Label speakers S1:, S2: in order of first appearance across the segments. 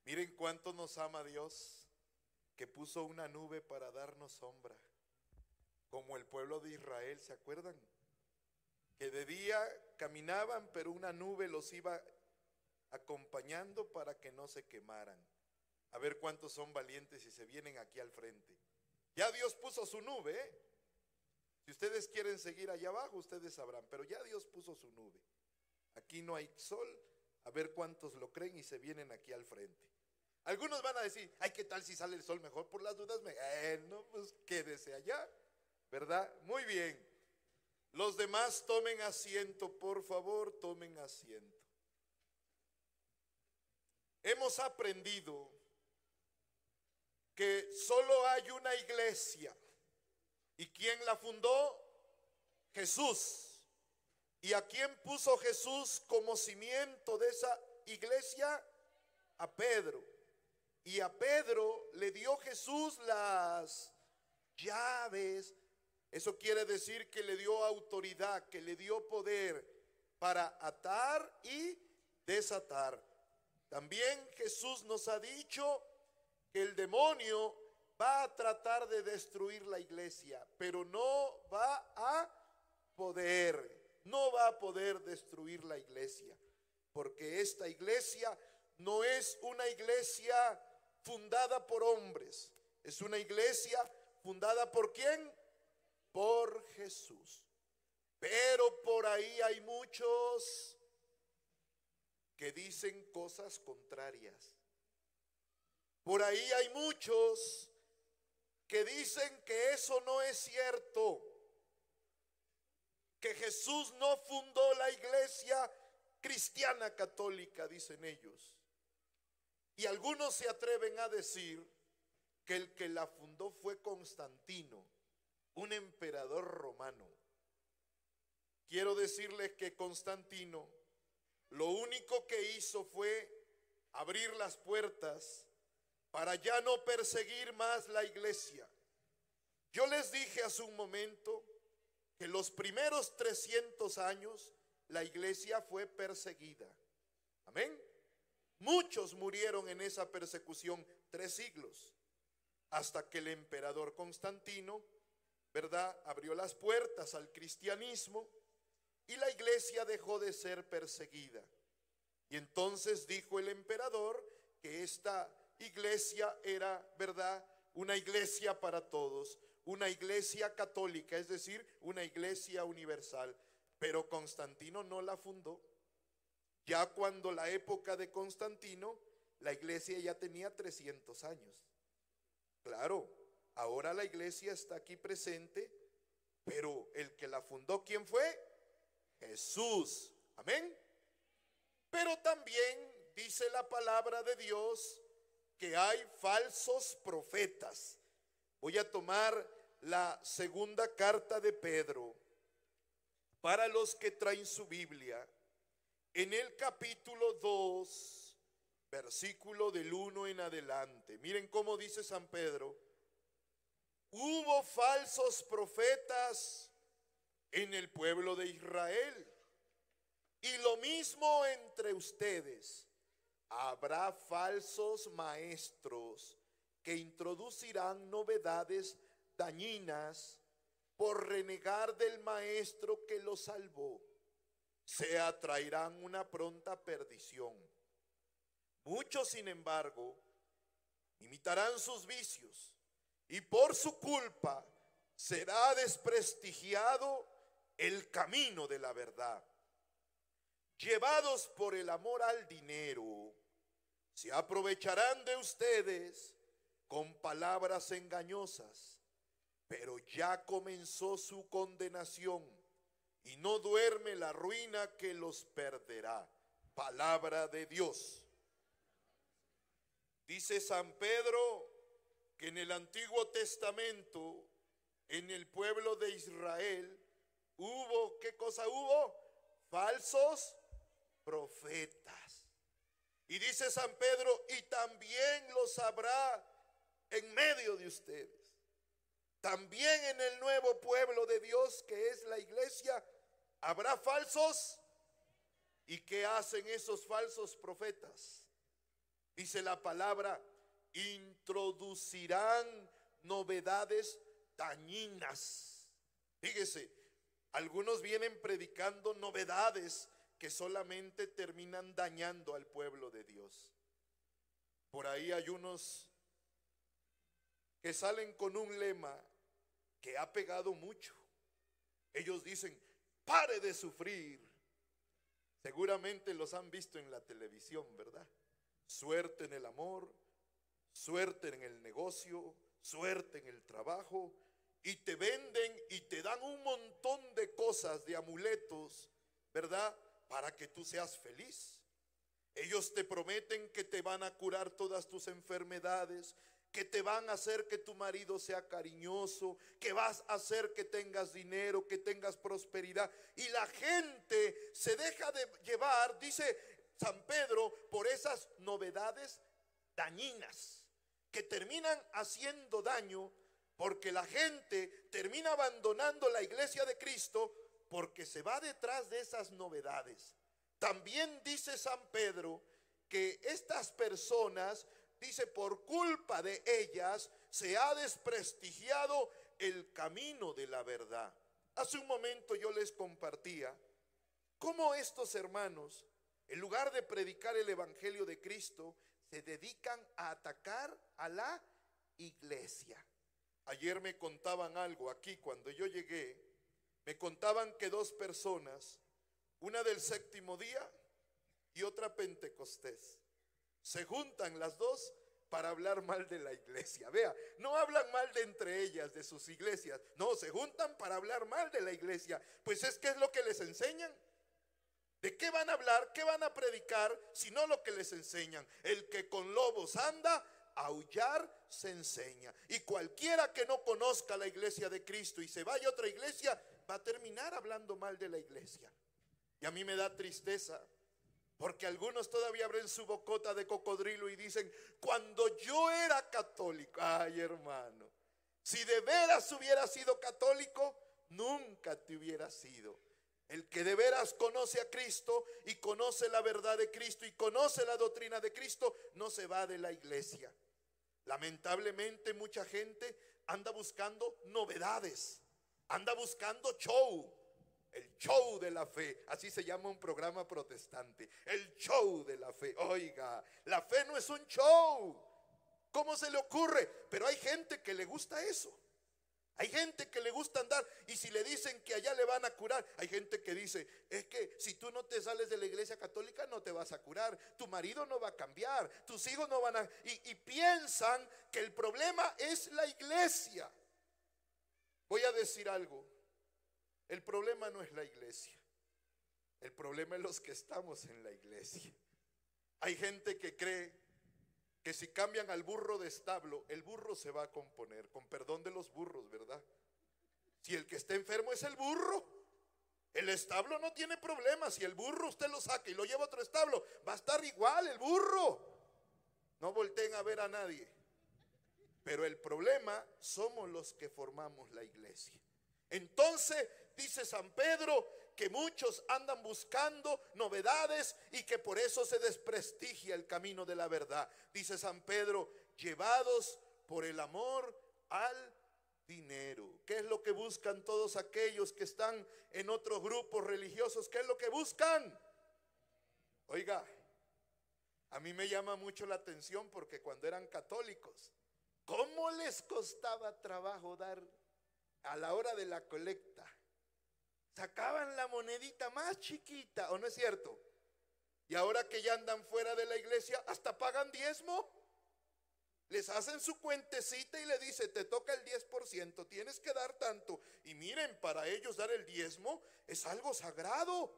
S1: Miren cuánto nos ama Dios, que puso una nube para darnos sombra, como el pueblo de Israel, ¿se acuerdan? Que de día caminaban, pero una nube los iba acompañando para que no se quemaran. A ver cuántos son valientes y se vienen aquí al frente. Ya Dios puso su nube, ¿eh? Si ustedes quieren seguir allá abajo, ustedes sabrán, pero ya Dios puso su nube. Aquí no hay sol, a ver cuántos lo creen y se vienen aquí al frente. Algunos van a decir, ay, ¿qué tal si sale el sol mejor? Por las dudas, no, pues quédese allá, ¿verdad? Muy bien. Los demás tomen asiento, por favor, tomen asiento. Hemos aprendido que solo hay una iglesia. ¿Y quién la fundó? Jesús. ¿Y a quién puso Jesús como cimiento de esa iglesia? A Pedro. Y a Pedro le dio Jesús las llaves. Eso quiere decir que le dio autoridad, que le dio poder para atar y desatar. También Jesús nos ha dicho que el demonio va a tratar de destruir la iglesia, pero no va a poder destruir la iglesia, porque esta iglesia no es una iglesia fundada por hombres, es una iglesia fundada ¿por quién? Por Jesús. Pero por ahí hay muchos que dicen cosas contrarias. Por ahí hay muchos que dicen que eso no es cierto, que Jesús no fundó la iglesia cristiana católica, dicen ellos. Y algunos se atreven a decir que el que la fundó fue Constantino, un emperador romano. Quiero decirles que Constantino lo único que hizo fue abrir las puertas para ya no perseguir más la iglesia. Yo les dije hace un momento que los primeros 300 años la iglesia fue perseguida. Amén. Muchos murieron en esa persecución, 3 siglos, hasta que el emperador Constantino, ¿verdad?, abrió las puertas al cristianismo y la iglesia dejó de ser perseguida. Y entonces dijo el emperador que esta iglesia era, ¿verdad?, una iglesia para todos, una iglesia católica, es decir, una iglesia universal. Pero Constantino no la fundó. Ya cuando la época de Constantino, la iglesia ya tenía 300 años. Claro, ahora la iglesia está aquí presente, pero el que la fundó, ¿quién fue? Jesús. Amén. Pero también dice la palabra de Dios que hay falsos profetas. Voy a tomar la segunda carta de Pedro para los que traen su Biblia. En el capítulo 2, versículo del 1 en adelante. Miren cómo dice San Pedro. Hubo falsos profetas en el pueblo de Israel, y lo mismo entre ustedes. Habrá falsos maestros que introducirán novedades dañinas por renegar del maestro que los salvó. Se atraerán una pronta perdición. Muchos, sin embargo, imitarán sus vicios, y por su culpa será desprestigiado el camino de la verdad. Llevados por el amor al dinero, se aprovecharán de ustedes con palabras engañosas, pero ya comenzó su condenación y no duerme la ruina que los perderá. Palabra de Dios. Dice San Pedro que en el Antiguo Testamento, en el pueblo de Israel, hubo, ¿qué cosa hubo? Falsos profetas. Y dice San Pedro, y también los habrá en medio de ustedes. También en el nuevo pueblo de Dios, que es la iglesia, habrá falsos. ¿Y qué hacen esos falsos profetas? Dice la palabra, introducirán novedades dañinas. Fíjese, algunos vienen predicando novedades que solamente terminan dañando al pueblo de Dios. Por ahí hay unos que salen con un lema que ha pegado mucho. Ellos dicen, pare de sufrir. Seguramente los han visto en la televisión, ¿verdad? Suerte en el amor, suerte en el negocio, suerte en el trabajo. Y te venden y te dan un montón de cosas, de amuletos, ¿verdad? Para que tú seas feliz. Ellos te prometen que te van a curar todas tus enfermedades, que te van a hacer que tu marido sea cariñoso, que vas a hacer que tengas dinero, que tengas prosperidad. Y la gente se deja de llevar, dice San Pedro, por esas novedades dañinas que terminan haciendo daño, porque la gente termina abandonando la iglesia de Cristo porque se va detrás de esas novedades. También dice San Pedro que estas personas, dice, por culpa de ellas se ha desprestigiado el camino de la verdad. Hace un momento yo les compartía cómo estos hermanos, en lugar de predicar el evangelio de Cristo, se dedican a atacar a la iglesia. Ayer me contaban algo aquí cuando yo llegué. Me contaban que dos personas, una del séptimo día y otra Pentecostés, se juntan las dos para hablar mal de la iglesia. Vea, no hablan mal de entre ellas, de sus iglesias. No, se juntan para hablar mal de la iglesia. Pues es que es lo que les enseñan. ¿De qué van a hablar? ¿Qué van a predicar? Sino lo que les enseñan. El que con lobos anda, aullar se enseña. Y cualquiera que no conozca la iglesia de Cristo y se vaya a otra iglesia, va a terminar hablando mal de la iglesia. Y a mí me da tristeza, porque algunos todavía abren su bocota de cocodrilo y dicen, cuando yo era católico. Ay, hermano, si de veras hubiera sido católico, nunca te hubiera sido. El que de veras conoce a Cristo y conoce la verdad de Cristo y conoce la doctrina de Cristo, no se va de la iglesia. Lamentablemente mucha gente anda buscando novedades, anda buscando show. El show de la fe, así se llama un programa protestante, el show de la fe. Oiga, la fe no es un show. ¿Cómo se le ocurre? Pero hay gente que le gusta eso. Hay gente que le gusta andar, y si le dicen que allá le van a curar, hay gente que dice, es que si tú no te sales de la iglesia católica no te vas a curar, tu marido no va a cambiar, tus hijos no van a... Y piensan que el problema es la iglesia. Voy a decir algo, el problema no es la iglesia, el problema es los que estamos en la iglesia. Hay gente que cree que si cambian al burro de establo, el burro se va a componer, con perdón de los burros, ¿verdad? Si el que está enfermo es el burro, el establo no tiene problema. Si el burro usted lo saca y lo lleva a otro establo, va a estar igual el burro. No volteen a ver a nadie. Pero el problema somos los que formamos la iglesia. Entonces dice San Pedro que muchos andan buscando novedades y que por eso se desprestigia el camino de la verdad. Dice San Pedro, llevados por el amor al dinero. ¿Qué es lo que buscan todos aquellos que están en otros grupos religiosos? ¿Qué es lo que buscan? Oiga, a mí me llama mucho la atención porque cuando eran católicos, ¿cómo les costaba trabajo dar a la hora de la colecta? Sacaban la monedita más chiquita, ¿o no es cierto? Y ahora que ya andan fuera de la iglesia, hasta pagan diezmo. Les hacen su cuentecita y le dice, te toca el 10%, tienes que dar tanto. Y miren, para ellos dar el diezmo es algo sagrado.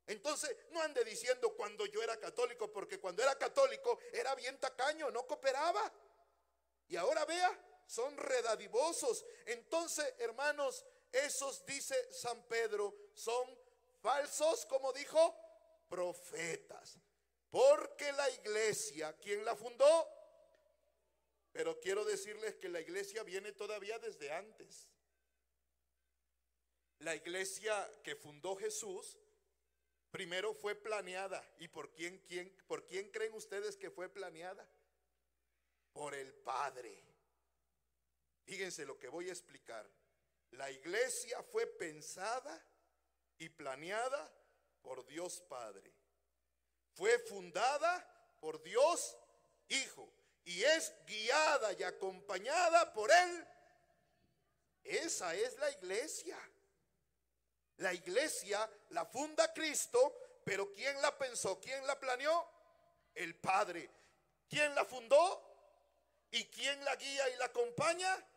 S1: Entonces no ande diciendo cuando yo era católico, porque cuando era católico era bien tacaño, no cooperaba. Y ahora vea, son redadivosos. Entonces, hermanos, esos, dice San Pedro, son falsos, como dijo, profetas. Porque la iglesia, ¿quién la fundó? Pero quiero decirles que la iglesia viene todavía desde antes. La iglesia que fundó Jesús Primero fue planeada. ¿Y por quién creen ustedes que fue planeada? Por el Padre. Fíjense lo que voy a explicar. La iglesia fue pensada y planeada por Dios Padre. Fue fundada por Dios Hijo. Y es guiada y acompañada por Él. Esa es la iglesia. La iglesia la funda Cristo, pero ¿quién la pensó? ¿Quién la planeó? El Padre. ¿Quién la fundó? ¿Y quién la guía y la acompaña?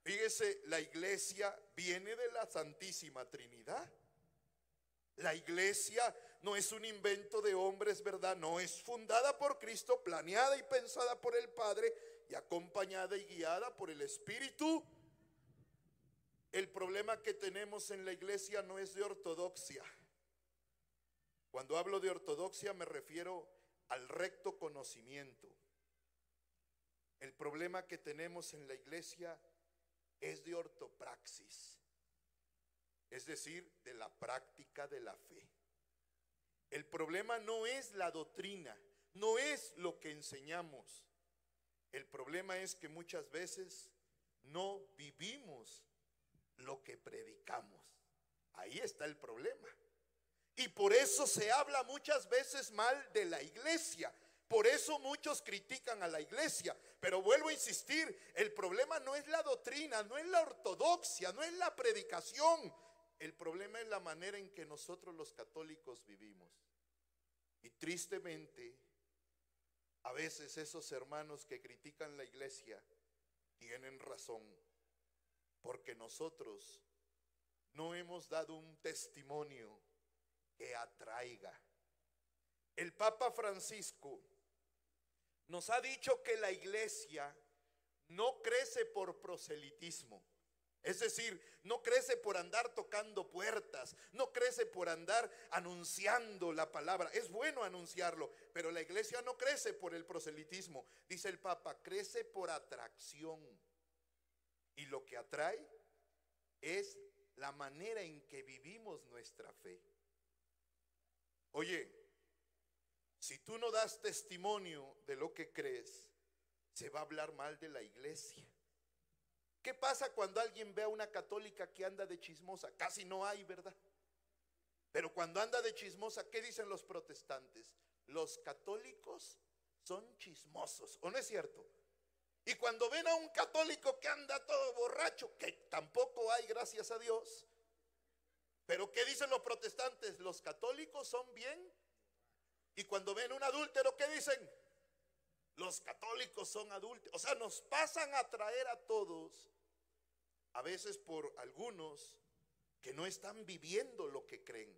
S1: Fíjese, la iglesia viene de la Santísima Trinidad. La iglesia no es un invento de hombres, ¿verdad? No, es fundada por Cristo, planeada y pensada por el Padre y acompañada y guiada por el Espíritu. El problema que tenemos en la iglesia no es de ortodoxia. Cuando hablo de ortodoxia me refiero al recto conocimiento. El problema que tenemos en la iglesia es de ortopraxis, es decir, de la práctica de la fe. El problema no es la doctrina, no es lo que enseñamos. El problema es que muchas veces no vivimos lo que predicamos. Ahí está el problema. Y por eso se habla muchas veces mal de la iglesia. Por eso muchos critican a la iglesia. Pero vuelvo a insistir, el problema no es la doctrina, no es la ortodoxia, no es la predicación. El problema es la manera en que nosotros los católicos vivimos. Y tristemente, a veces esos hermanos que critican la iglesia tienen razón, porque nosotros no hemos dado un testimonio que atraiga. El Papa Francisco nos ha dicho que la iglesia no crece por proselitismo. Es decir, no crece por andar tocando puertas, no crece por andar anunciando la palabra. Es bueno anunciarlo, pero la iglesia no crece por el proselitismo. Dice el Papa, crece por atracción. Y lo que atrae es la manera en que vivimos nuestra fe. Oye, si tú no das testimonio de lo que crees, se va a hablar mal de la iglesia. ¿Qué pasa cuando alguien ve a una católica que anda de chismosa? Casi no hay, ¿verdad? Pero cuando anda de chismosa, ¿qué dicen los protestantes? Los católicos son chismosos, ¿o no es cierto? Y cuando ven a un católico que anda todo borracho, que tampoco hay, gracias a Dios, pero ¿qué dicen los protestantes? Los católicos son bien. Y cuando ven un adúltero, ¿qué dicen? Los católicos son adúlteros. O sea, nos pasan a traer a todos, a veces por algunos que no están viviendo lo que creen.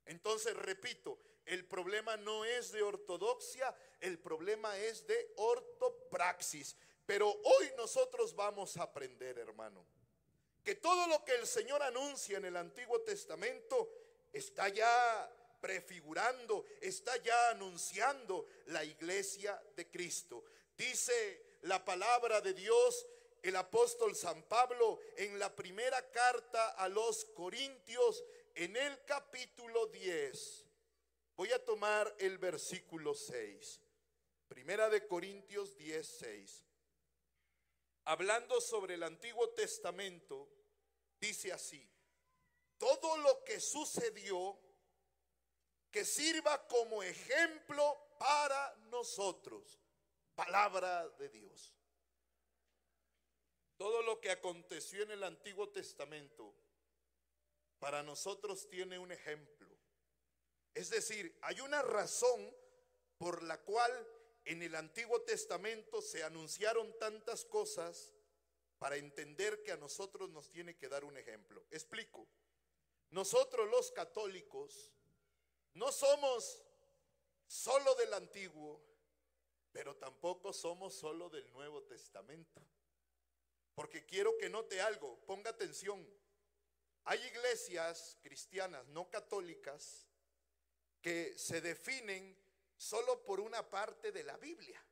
S1: Entonces, repito, el problema no es de ortodoxia, el problema es de ortopraxis. Pero hoy nosotros vamos a aprender, hermano, que todo lo que el Señor anuncia en el Antiguo Testamento está ya prefigurando, está ya anunciando la iglesia de Cristo. Dice la palabra de Dios, el apóstol San Pablo, en la primera carta a los Corintios, en el capítulo 10. Voy a tomar el versículo 6. Primera de Corintios 10, 6. Hablando sobre el Antiguo Testamento, dice así: todo lo que sucedió, que sirva como ejemplo para nosotros. Palabra de Dios. Todo lo que aconteció en el Antiguo Testamento, para nosotros tiene un ejemplo. Es decir, hay una razón por la cual en el Antiguo Testamento se anunciaron tantas cosas, para entender que a nosotros nos tiene que dar un ejemplo. Explico. Nosotros los católicos no somos solo del Antiguo, pero tampoco somos solo del Nuevo Testamento. Porque quiero que note algo, ponga atención. Hay iglesias cristianas no católicas que se definen solo por una parte de la Biblia.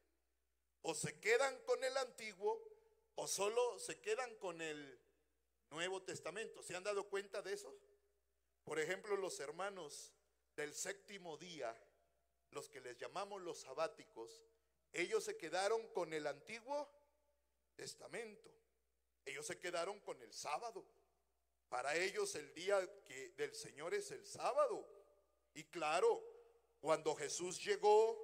S1: O se quedan con el Antiguo o solo se quedan con el Nuevo Testamento. ¿Se han dado cuenta de eso? Por ejemplo, los hermanos del séptimo día, los que les llamamos los sabáticos, ellos se quedaron con el Antiguo Testamento. Ellos se quedaron con el sábado. Para ellos el día del Señor es el sábado. Y claro, cuando Jesús llegó,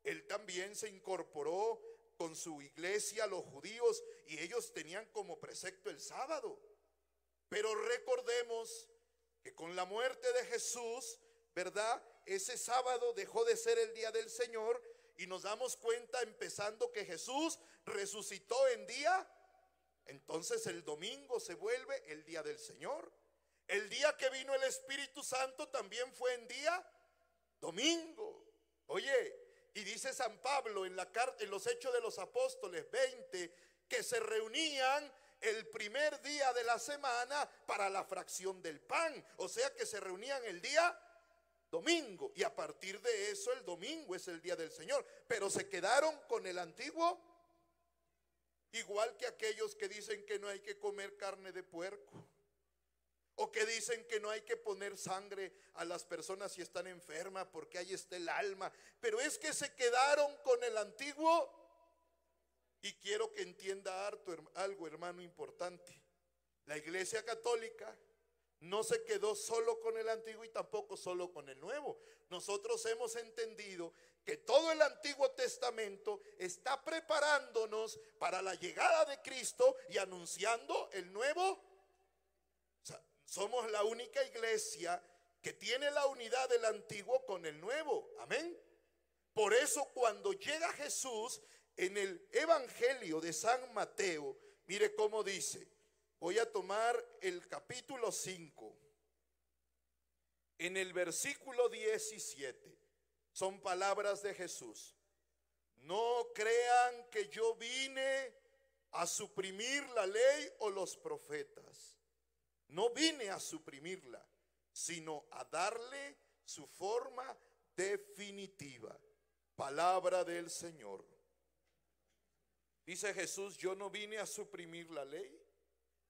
S1: Él también se incorporó con su iglesia, los judíos, y ellos tenían como precepto el sábado. Pero recordemos que con la muerte de Jesús, ¿verdad? Ese sábado dejó de ser el día del Señor, y nos damos cuenta empezando que Jesús resucitó en día. Entonces el domingo se vuelve el día del Señor. El día que vino el Espíritu Santo también fue en día domingo. Oye, y dice San Pablo en los Hechos de los Apóstoles 20, que se reunían el primer día de la semana para la fracción del pan. O sea que se reunían el día domingo, y a partir de eso el domingo es el día del Señor. Pero se quedaron con el antiguo, igual que aquellos que dicen que no hay que comer carne de puerco, o que dicen que no hay que poner sangre a las personas si están enfermas porque ahí está el alma. Pero es que se quedaron con el antiguo. Y quiero que entienda algo, hermano, importante. La Iglesia Católica no se quedó solo con el antiguo y tampoco solo con el nuevo. Nosotros hemos entendido que todo el Antiguo Testamento está preparándonos para la llegada de Cristo y anunciando el nuevo. O sea, somos la única iglesia que tiene la unidad del antiguo con el nuevo. Amén. Por eso cuando llega Jesús en el Evangelio de San Mateo, mire cómo dice. Voy a tomar el capítulo 5, en el versículo 17, son palabras de Jesús. No crean que yo vine a suprimir la ley o los profetas. No vine a suprimirla, sino a darle su forma definitiva. Palabra del Señor. Dice Jesús, yo no vine a suprimir la ley.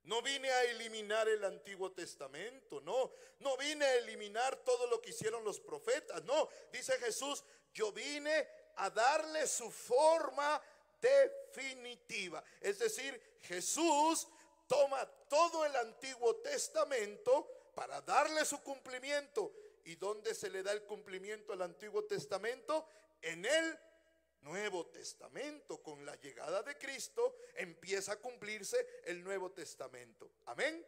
S1: No vine a eliminar el Antiguo Testamento, no vine a eliminar todo lo que hicieron los profetas, no, dice Jesús, yo vine a darle su forma definitiva. Es decir, Jesús toma todo el Antiguo Testamento para darle su cumplimiento. ¿Y dónde se le da el cumplimiento al Antiguo Testamento? En el Nuevo Testamento. Con la llegada de Cristo empieza a cumplirse el Nuevo Testamento. Amén.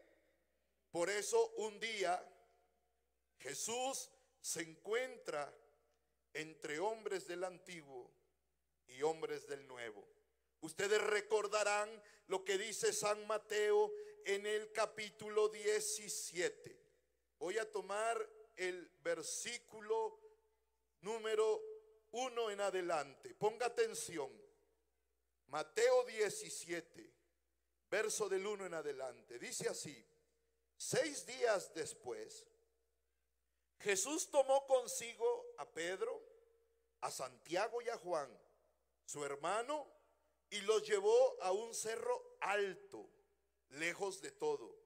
S1: Por eso un día Jesús se encuentra entre hombres del Antiguo y hombres del Nuevo. Ustedes recordarán lo que dice San Mateo en el capítulo 17. Voy a tomar el versículo número 1 en adelante. Ponga atención. Mateo 17, verso del 1 en adelante. Dice así: 6 días después, Jesús tomó consigo a Pedro, a Santiago y a Juan, su hermano, y los llevó a un cerro alto, lejos de todo.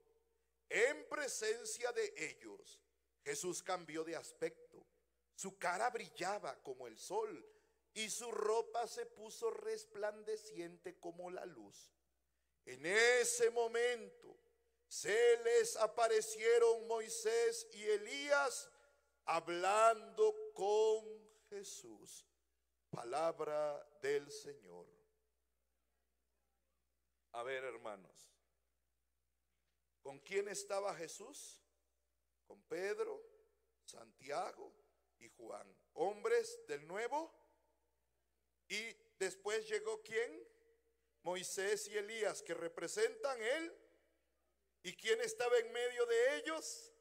S1: En presencia de ellos, Jesús cambió de aspecto. Su cara brillaba como el sol y su ropa se puso resplandeciente como la luz. En ese momento se les aparecieron Moisés y Elías hablando con Jesús. Palabra del Señor. A ver, hermanos, ¿con quién estaba Jesús? Con Pedro, Santiago y Juan, hombres del Nuevo. Y después llegó ¿quién? Moisés y Elías, que representan él. ¿Y quién estaba en medio de ellos?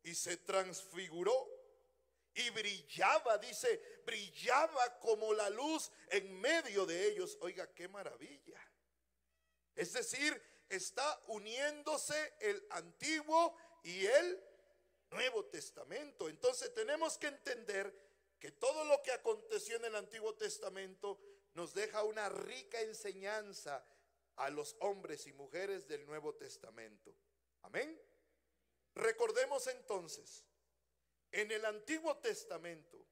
S1: Y se transfiguró y brillaba, dice, brillaba como la luz en medio de ellos. Oiga, qué maravilla. Es decir, está uniéndose el Antiguo y el Nuevo Testamento. Entonces tenemos que entender que todo lo que aconteció en el Antiguo Testamento nos deja una rica enseñanza a los hombres y mujeres del Nuevo Testamento. Amén. Recordemos entonces En el Antiguo Testamento,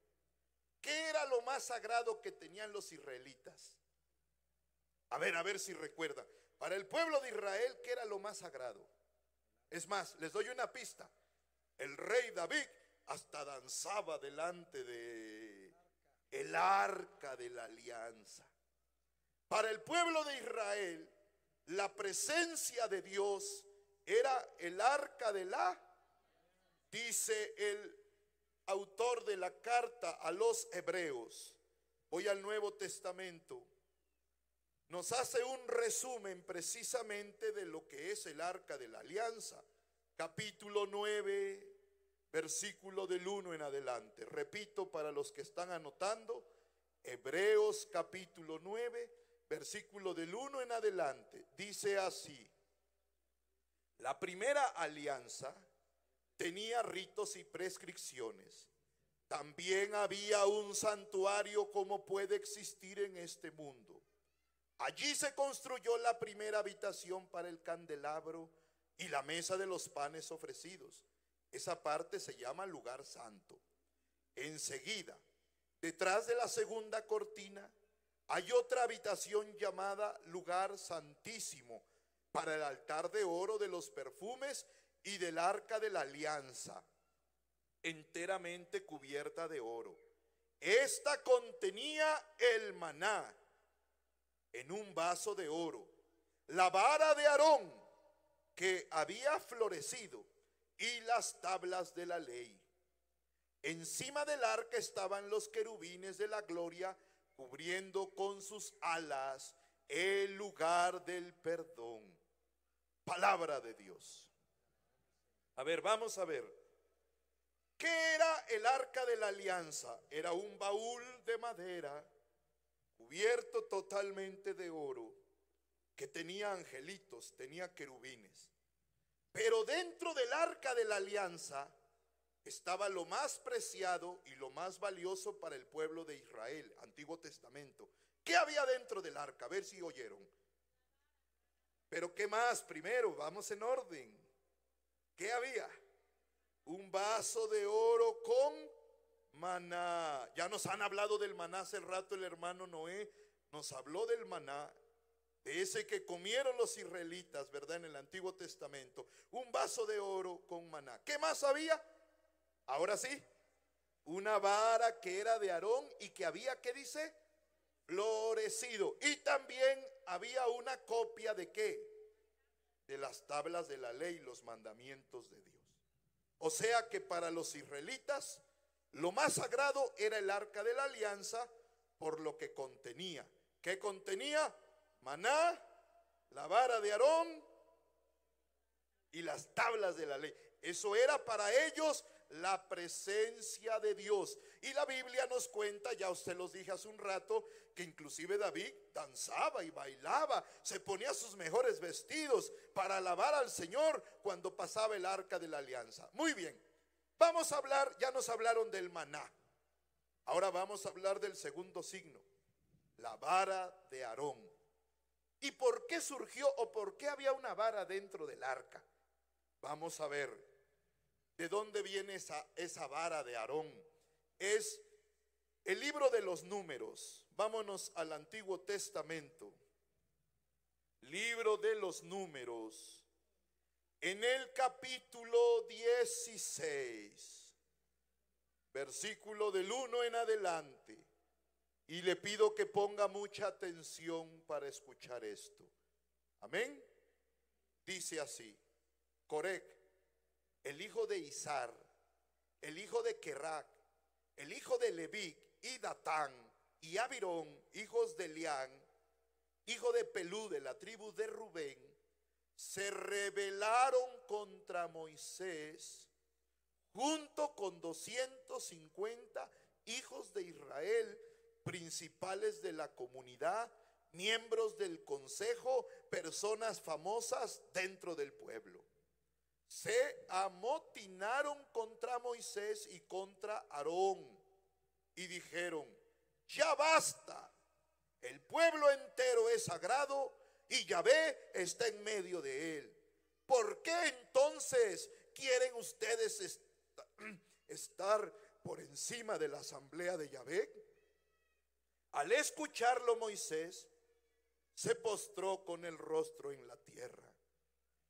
S1: ¿qué era lo más sagrado que tenían los israelitas? A ver si recuerdan. Para el pueblo de Israel, ¿qué era lo más sagrado? Es más, les doy una pista. El rey David hasta danzaba delante de el arca de la alianza. Para el pueblo de Israel, la presencia de Dios era el arca de la, dice el autor de la carta a los hebreos. Voy al Nuevo Testamento. Nos hace un resumen precisamente de lo que es el arca de la alianza. Capítulo 9, versículo del 1 en adelante. Repito para los que están anotando, Hebreos capítulo 9, versículo del 1 en adelante. Dice así: la primera alianza tenía ritos y prescripciones. También había un santuario como puede existir en este mundo. Allí se construyó la primera habitación para el candelabro y la mesa de los panes ofrecidos. Esa parte se llama lugar santo. Enseguida, detrás de la segunda cortina, hay otra habitación llamada lugar santísimo para el altar de oro de los perfumes y del arca de la alianza, enteramente cubierta de oro. Esta contenía el maná en un vaso de oro, la vara de Aarón que había florecido y las tablas de la ley. Encima del arca estaban los querubines de la gloria, cubriendo con sus alas el lugar del perdón. Palabra de Dios. A ver, vamos a ver. ¿Qué era el arca de la alianza? Era un baúl de madera cubierto totalmente de oro, que tenía angelitos, tenía querubines. Pero dentro del arca de la alianza estaba lo más preciado y lo más valioso para el pueblo de Israel, Antiguo Testamento. ¿Qué había dentro del arca? A ver si oyeron. Pero ¿qué más? Primero, vamos en orden. ¿Qué había? Un vaso de oro con maná. Ya nos han hablado del maná hace rato. El hermano Noé nos habló del maná, de ese que comieron los israelitas, ¿verdad? En el Antiguo Testamento. Un vaso de oro con maná. ¿Qué más había? Ahora sí, una vara que era de Aarón y que había, ¿qué dice? Florecido. Y también había una copia de ¿qué? De las tablas de la ley, los mandamientos de Dios. O sea que para los israelitas lo más sagrado era el arca de la alianza por lo que contenía. ¿Qué contenía? Maná, la vara de Aarón y las tablas de la ley. Eso era para ellos la presencia de Dios. Y la Biblia nos cuenta, ya usted los dije hace un rato, que inclusive David danzaba y bailaba, se ponía sus mejores vestidos para alabar al Señor cuando pasaba el arca de la alianza. Muy bien, vamos a hablar, ya nos hablaron del maná. Ahora vamos a hablar del segundo signo, la vara de Aarón. ¿Y por qué surgió o por qué había una vara dentro del arca? Vamos a ver. ¿De dónde viene esa vara de Aarón? Es el libro de los Números. Vámonos al Antiguo Testamento. Libro de los Números. En el capítulo 16, versículo del 1 en adelante. Y le pido que ponga mucha atención para escuchar esto. Amén. Dice así: Corec, el hijo de Izar, el hijo de Querac, el hijo de Leví, y Datán, y Abirón, hijos de Lián, hijo de Pelú, de la tribu de Rubén, se rebelaron contra Moisés, junto con 250 hijos de Israel, principales de la comunidad, miembros del consejo, personas famosas dentro del pueblo. Se amotinaron contra Moisés y contra Aarón y dijeron: ya basta, el pueblo entero es sagrado y Yahvé está en medio de él. ¿Por qué entonces quieren ustedes estar por encima de la asamblea de Yahvé. Al escucharlo, Moisés se postró con el rostro en la tierra.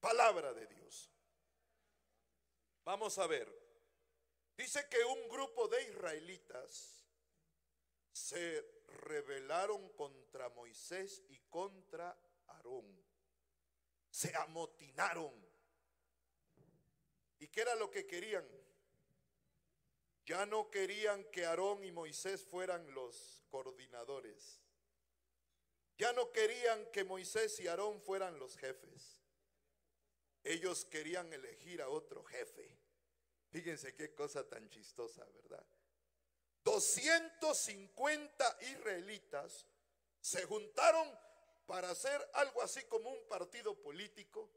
S1: Palabra de Dios. Vamos a ver. Dice que un grupo de israelitas se rebelaron contra Moisés y contra Aarón. Se amotinaron. ¿Y qué era lo que querían? Ya no querían que Aarón y Moisés fueran los coordinadores. Ya no querían que Moisés y Aarón fueran los jefes. Ellos querían elegir a otro jefe. Fíjense qué cosa tan chistosa, ¿verdad? 250 israelitas se juntaron para hacer algo así como un partido político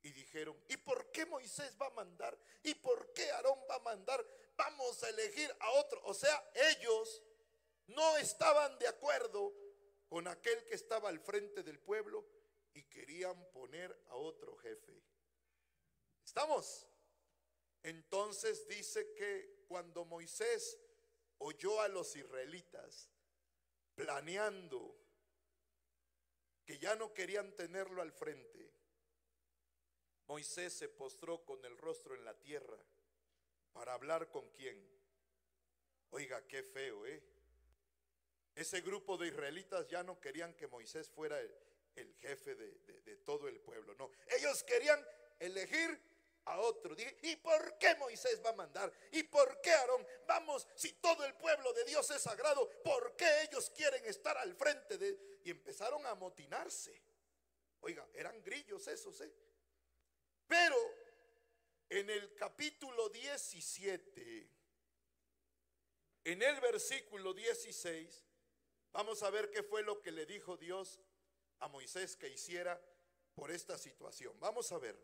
S1: y dijeron: ¿y por qué Moisés va a mandar? ¿Y por qué Aarón va a mandar? Vamos a elegir a otro. O sea, ellos no estaban de acuerdo con aquel que estaba al frente del pueblo y querían poner a otro jefe. ¿Estamos? Entonces dice que cuando Moisés oyó a los israelitas planeando que ya no querían tenerlo al frente, Moisés se postró con el rostro en la tierra para hablar con quién. Oiga, qué feo, ¿eh? Ese grupo de israelitas ya no querían que Moisés fuera el jefe de todo el pueblo. No, ellos querían elegir a otro. Dije: ¿y por qué Moisés va a mandar? ¿Y por qué Aarón? Vamos, si todo el pueblo de Dios es sagrado, ¿por qué ellos quieren estar al frente de? Y empezaron a amotinarse. Oiga, eran grillos esos, ¿eh? Pero en el capítulo 17, en el versículo 16, vamos a ver qué fue lo que le dijo Dios a Moisés que hiciera por esta situación. Vamos a ver.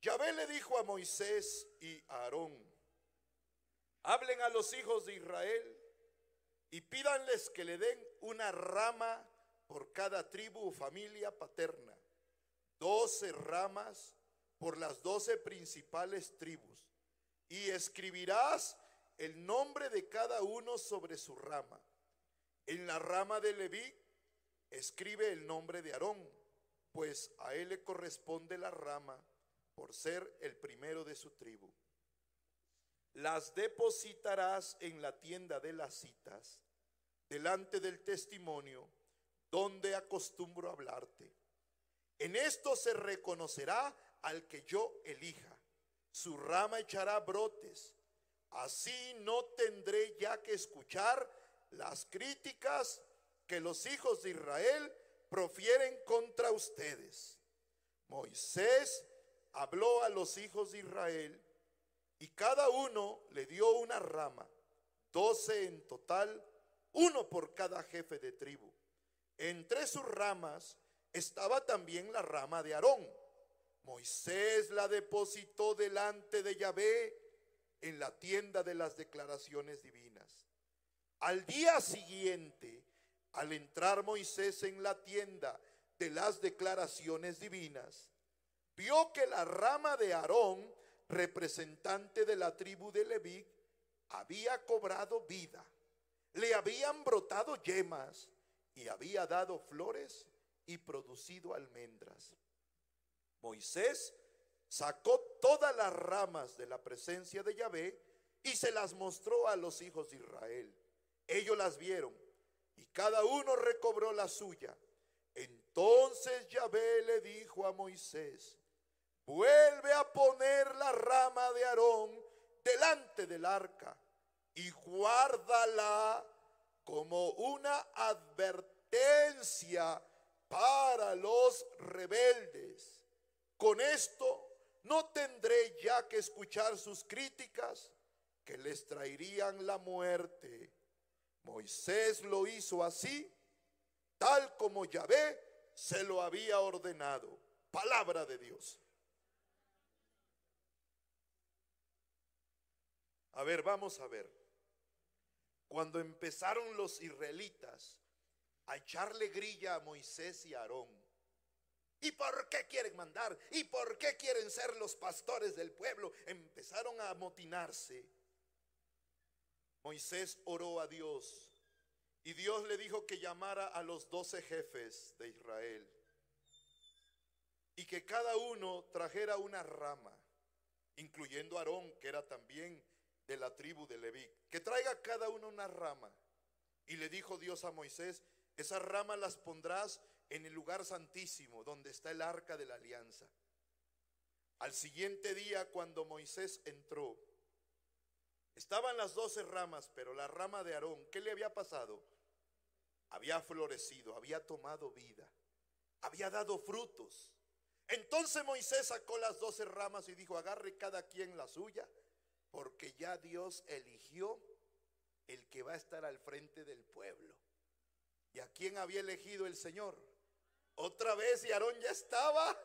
S1: Yahvé le dijo a Moisés y a Aarón: hablen a los hijos de Israel y pídanles que le den una rama por cada tribu o familia paterna, 12 ramas por las 12 principales tribus, y escribirás el nombre de cada uno sobre su rama. En la rama de Leví escribe el nombre de Aarón, pues a él le corresponde la rama por ser el primero de su tribu. Las depositarás en la tienda de las citas, delante del testimonio, donde acostumbro hablarte. En esto se reconocerá al que yo elija. Su rama echará brotes. Así no tendré ya que escuchar las críticas que los hijos de Israel profieren contra ustedes. Moisés habló a los hijos de Israel y cada uno le dio una rama, 12 en total, uno por cada jefe de tribu. Entre sus ramas estaba también la rama de Aarón. Moisés la depositó delante de Yahvé en la tienda de las declaraciones divinas. Al día siguiente, al entrar Moisés en la tienda de las declaraciones divinas, vio que la rama de Aarón, representante de la tribu de Leví, había cobrado vida. Le habían brotado yemas y había dado flores y producido almendras. Moisés sacó todas las ramas de la presencia de Yahvé y se las mostró a los hijos de Israel. Ellos las vieron y cada uno recobró la suya. Entonces Yahvé le dijo a Moisés: vuelve a poner la rama de Aarón delante del arca y guárdala como una advertencia para los rebeldes. Con esto no tendré ya que escuchar sus críticas que les traerían la muerte. Moisés lo hizo así, tal como Yahvé se lo había ordenado. Palabra de Dios. A ver, vamos a ver. Cuando empezaron los israelitas a echarle grilla a Moisés y a Aarón ¿Y por qué quieren mandar? ¿Y por qué quieren ser los pastores del pueblo? Empezaron a amotinarse. Moisés oró a Dios y Dios le dijo que llamara a los 12 jefes de Israel y que cada uno trajera una rama, incluyendo a Aarón, que era también de la tribu de Leví, que traiga cada uno una rama. Y le dijo Dios a Moisés: esas ramas las pondrás en el lugar santísimo, donde está el arca de la alianza. Al siguiente día, cuando Moisés entró, estaban las 12 ramas, pero la rama de Aarón, ¿qué le había pasado? Había florecido, había tomado vida, había dado frutos. Entonces Moisés sacó las 12 ramas y dijo: agarre cada quien la suya, porque ya Dios eligió el que va a estar al frente del pueblo. ¿Y a quién había elegido el Señor? Otra vez, y Aarón ya estaba.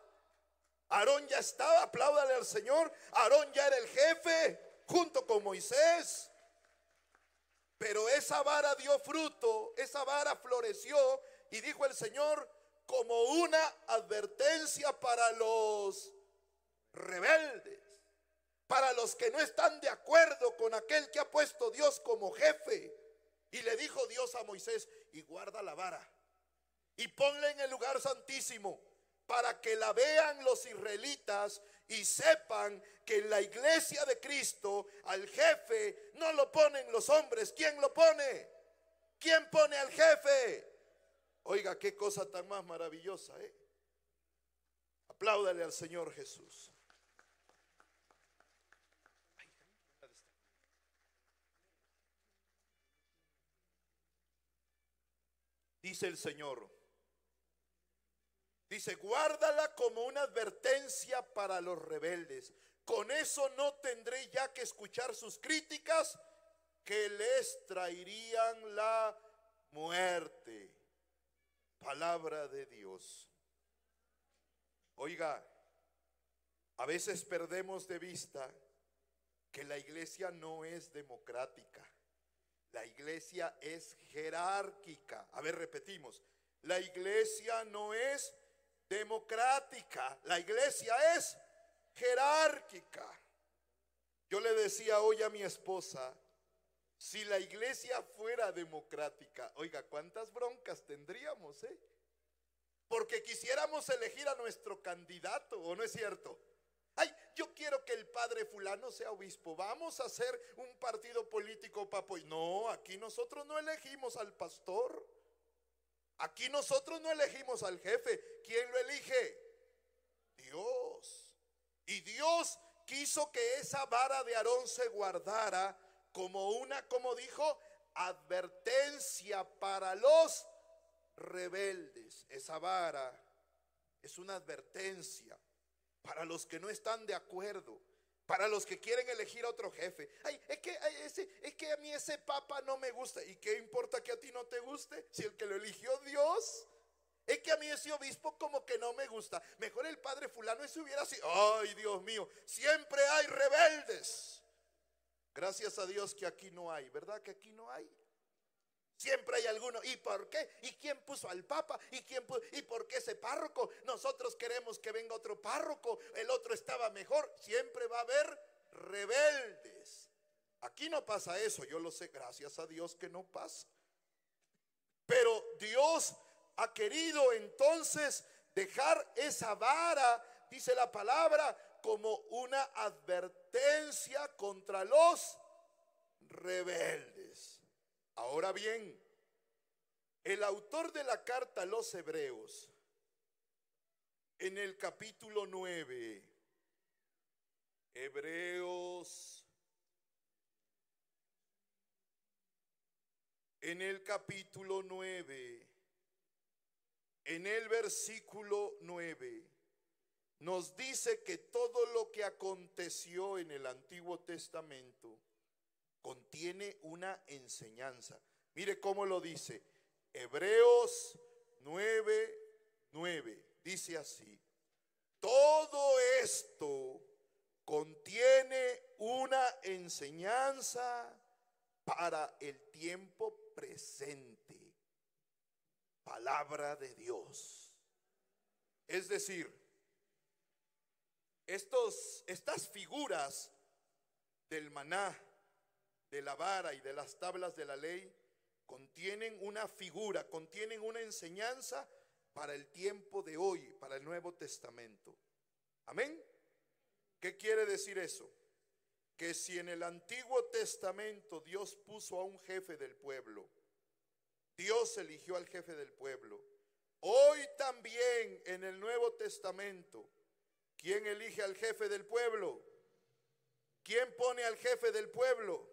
S1: Aarón ya estaba, apláudale al Señor. Aarón ya era el jefe, junto con Moisés. Pero esa vara dio fruto, esa vara floreció, y dijo el Señor: como una advertencia para los rebeldes, para los que no están de acuerdo con aquel que ha puesto Dios como jefe. Y le dijo Dios a Moisés: y guarda la vara y ponla en el lugar santísimo, para que la vean los israelitas y sepan que en la iglesia de Cristo al jefe no lo ponen los hombres. ¿Quién lo pone? ¿Quién pone al jefe? Oiga, qué cosa tan más maravillosa, ¿eh? Apláudale al Señor Jesús. Dice el Señor, dice: guárdala como una advertencia para los rebeldes. Con eso no tendré ya que escuchar sus críticas, que les traerían la muerte. Palabra de Dios. Oiga, a veces perdemos de vista que la iglesia no es democrática. La iglesia es jerárquica. A ver, repetimos: la iglesia no es democrática, la iglesia es jerárquica. Yo le decía hoy a mi esposa: si la iglesia fuera democrática, oiga, cuántas broncas tendríamos, porque quisiéramos elegir a nuestro candidato, ¿o no es cierto? Ay, yo quiero que el padre fulano sea obispo, vamos a hacer un partido político para apoyar. No, aquí nosotros no elegimos al pastor, aquí nosotros no elegimos al jefe. ¿Quién lo elige? Dios. Y Dios quiso que esa vara de Aarón se guardara como una, como dijo, advertencia para los rebeldes. Esa vara es una advertencia para los que no están de acuerdo, para los que quieren elegir a otro jefe. Ay, es que a mí ese papa no me gusta. ¿Y qué importa que a ti no te guste? Si el que lo eligió Dios. Es que a mí ese obispo como que no me gusta. Mejor el padre fulano ese hubiera sido. Ay, Dios mío, siempre hay rebeldes. Gracias a Dios que aquí no hay, ¿verdad que aquí no hay? Siempre hay alguno. ¿Y por qué? ¿Y quién puso al papa? ¿Y por qué ese párroco? Nosotros queremos que venga otro párroco, el otro estaba mejor. Siempre va a haber rebeldes. Aquí no pasa eso, yo lo sé, gracias a Dios que no pasa. Pero Dios ha querido entonces dejar esa vara, dice la palabra, como una advertencia contra los rebeldes. Ahora bien, el autor de la carta a los Hebreos, en el capítulo 9, Hebreos, en el capítulo 9, en el versículo 9, nos dice que todo lo que aconteció en el Antiguo Testamento contiene una enseñanza. Mire cómo lo dice. Hebreos 9:9 dice así: todo esto contiene una enseñanza para el tiempo presente. Palabra de Dios. Es decir, estas figuras del maná, de la vara y de las tablas de la ley contienen una figura, contienen una enseñanza para el tiempo de hoy, para el Nuevo Testamento. Amén. ¿Qué quiere decir eso? Que si en el Antiguo Testamento Dios puso a un jefe del pueblo, Dios eligió al jefe del pueblo, hoy también en el Nuevo Testamento, ¿quién elige al jefe del pueblo? ¿Quién pone al jefe del pueblo?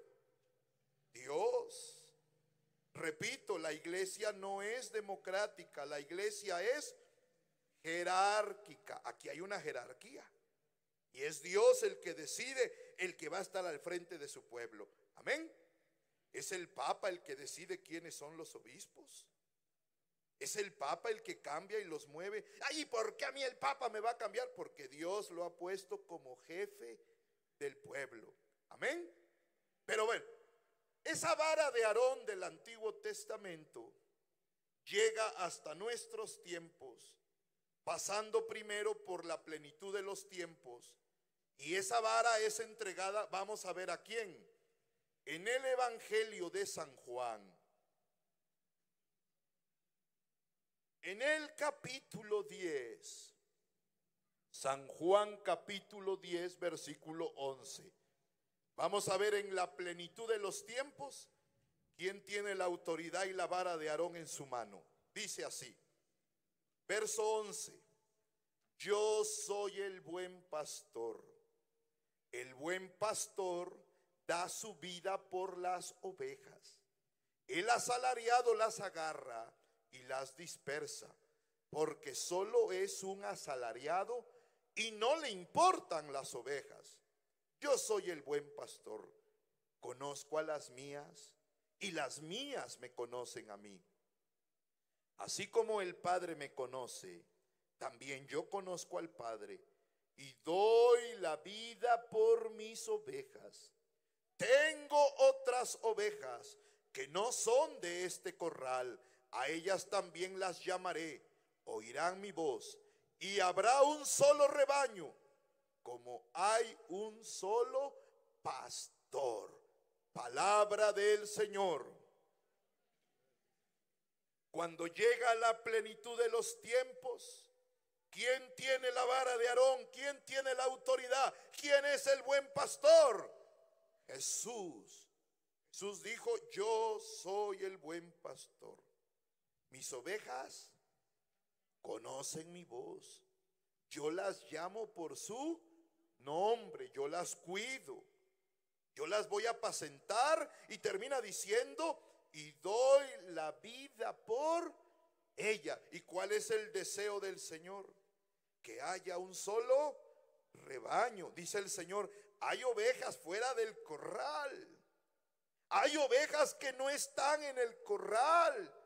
S1: Dios. Repito, la iglesia no es democrática, la iglesia es jerárquica. Aquí hay una jerarquía y es Dios el que decide, el que va a estar al frente de su pueblo. Amén. Es el Papa el que decide quiénes son los obispos. Es el Papa el que cambia y los mueve. Ay, ¿por qué a mí el Papa me va a cambiar? Porque Dios lo ha puesto como jefe del pueblo. Amén. Pero bueno, esa vara de Aarón del Antiguo Testamento llega hasta nuestros tiempos, pasando primero por la plenitud de los tiempos. Y esa vara es entregada, vamos a ver a quién, en el Evangelio de San Juan. En el capítulo 10, San Juan capítulo 10, versículo 11. Vamos a ver en la plenitud de los tiempos quién tiene la autoridad y la vara de Aarón en su mano. Dice así, verso 11: yo soy el buen pastor. El buen pastor da su vida por las ovejas. El asalariado las agarra y las dispersa, porque solo es un asalariado y no le importan las ovejas. Yo soy el buen pastor, conozco a las mías y las mías me conocen a mí. Así como el Padre me conoce, también yo conozco al Padre y doy la vida por mis ovejas. Tengo otras ovejas que no son de este corral, a ellas también las llamaré, oirán mi voz y habrá un solo rebaño, como hay un solo pastor. Palabra del Señor. Cuando llega la plenitud de los tiempos, ¿quién tiene la vara de Aarón? ¿Quién tiene la autoridad? ¿Quién es el buen pastor? Jesús. Jesús dijo, yo soy el buen pastor. Mis ovejas conocen mi voz. Yo las llamo por su nombre, yo las cuido, yo las voy a apacentar, y termina diciendo, y doy la vida por ella. ¿Y cuál es el deseo del Señor? Que haya un solo rebaño. Dice el Señor, hay ovejas fuera del corral, hay ovejas que no están en el corral.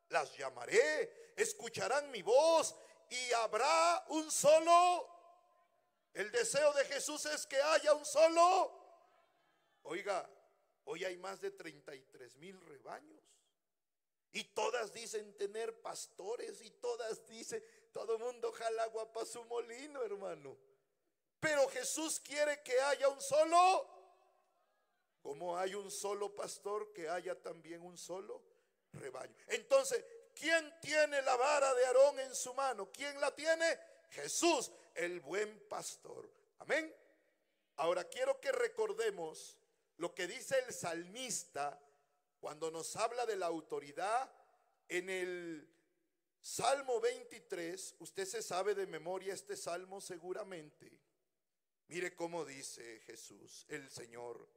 S1: Las llamaré, escucharán mi voz y habrá un solo. El deseo de Jesús es que haya un solo. Oiga, hoy hay más de 33,000 rebaños y todas dicen tener pastores y todas dicen, todo mundo jala agua para su molino, hermano. Pero Jesús quiere que haya un solo. Como hay un solo pastor, que haya también un solo rebaño. Entonces, ¿quién tiene la vara de Aarón en su mano? ¿Quién la tiene? Jesús, el buen pastor. Amén. Ahora quiero que recordemos lo que dice el salmista cuando nos habla de la autoridad en el Salmo 23. Usted se sabe de memoria este salmo seguramente. Mire cómo dice Jesús, el Señor.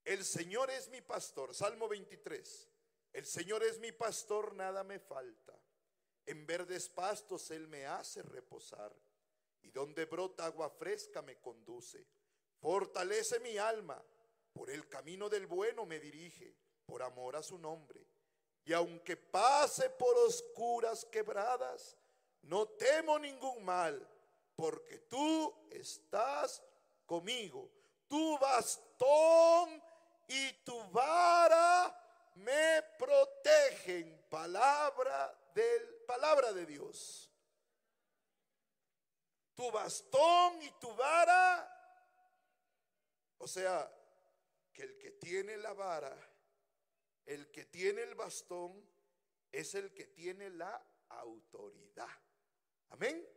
S1: El Señor es mi pastor. Salmo 23. El Señor es mi pastor, nada me falta. En verdes pastos Él me hace reposar, y donde brota agua fresca me conduce. Fortalece mi alma, por el camino del bueno me dirige, por amor a su nombre. Y aunque pase por oscuras quebradas, no temo ningún mal, porque tú estás conmigo. Tu bastón y tu vara me protegen. Palabra de Dios. tu bastón y tu vara. O sea, que el que tiene la vara, el que tiene el bastón, es el que tiene la autoridad. Amén.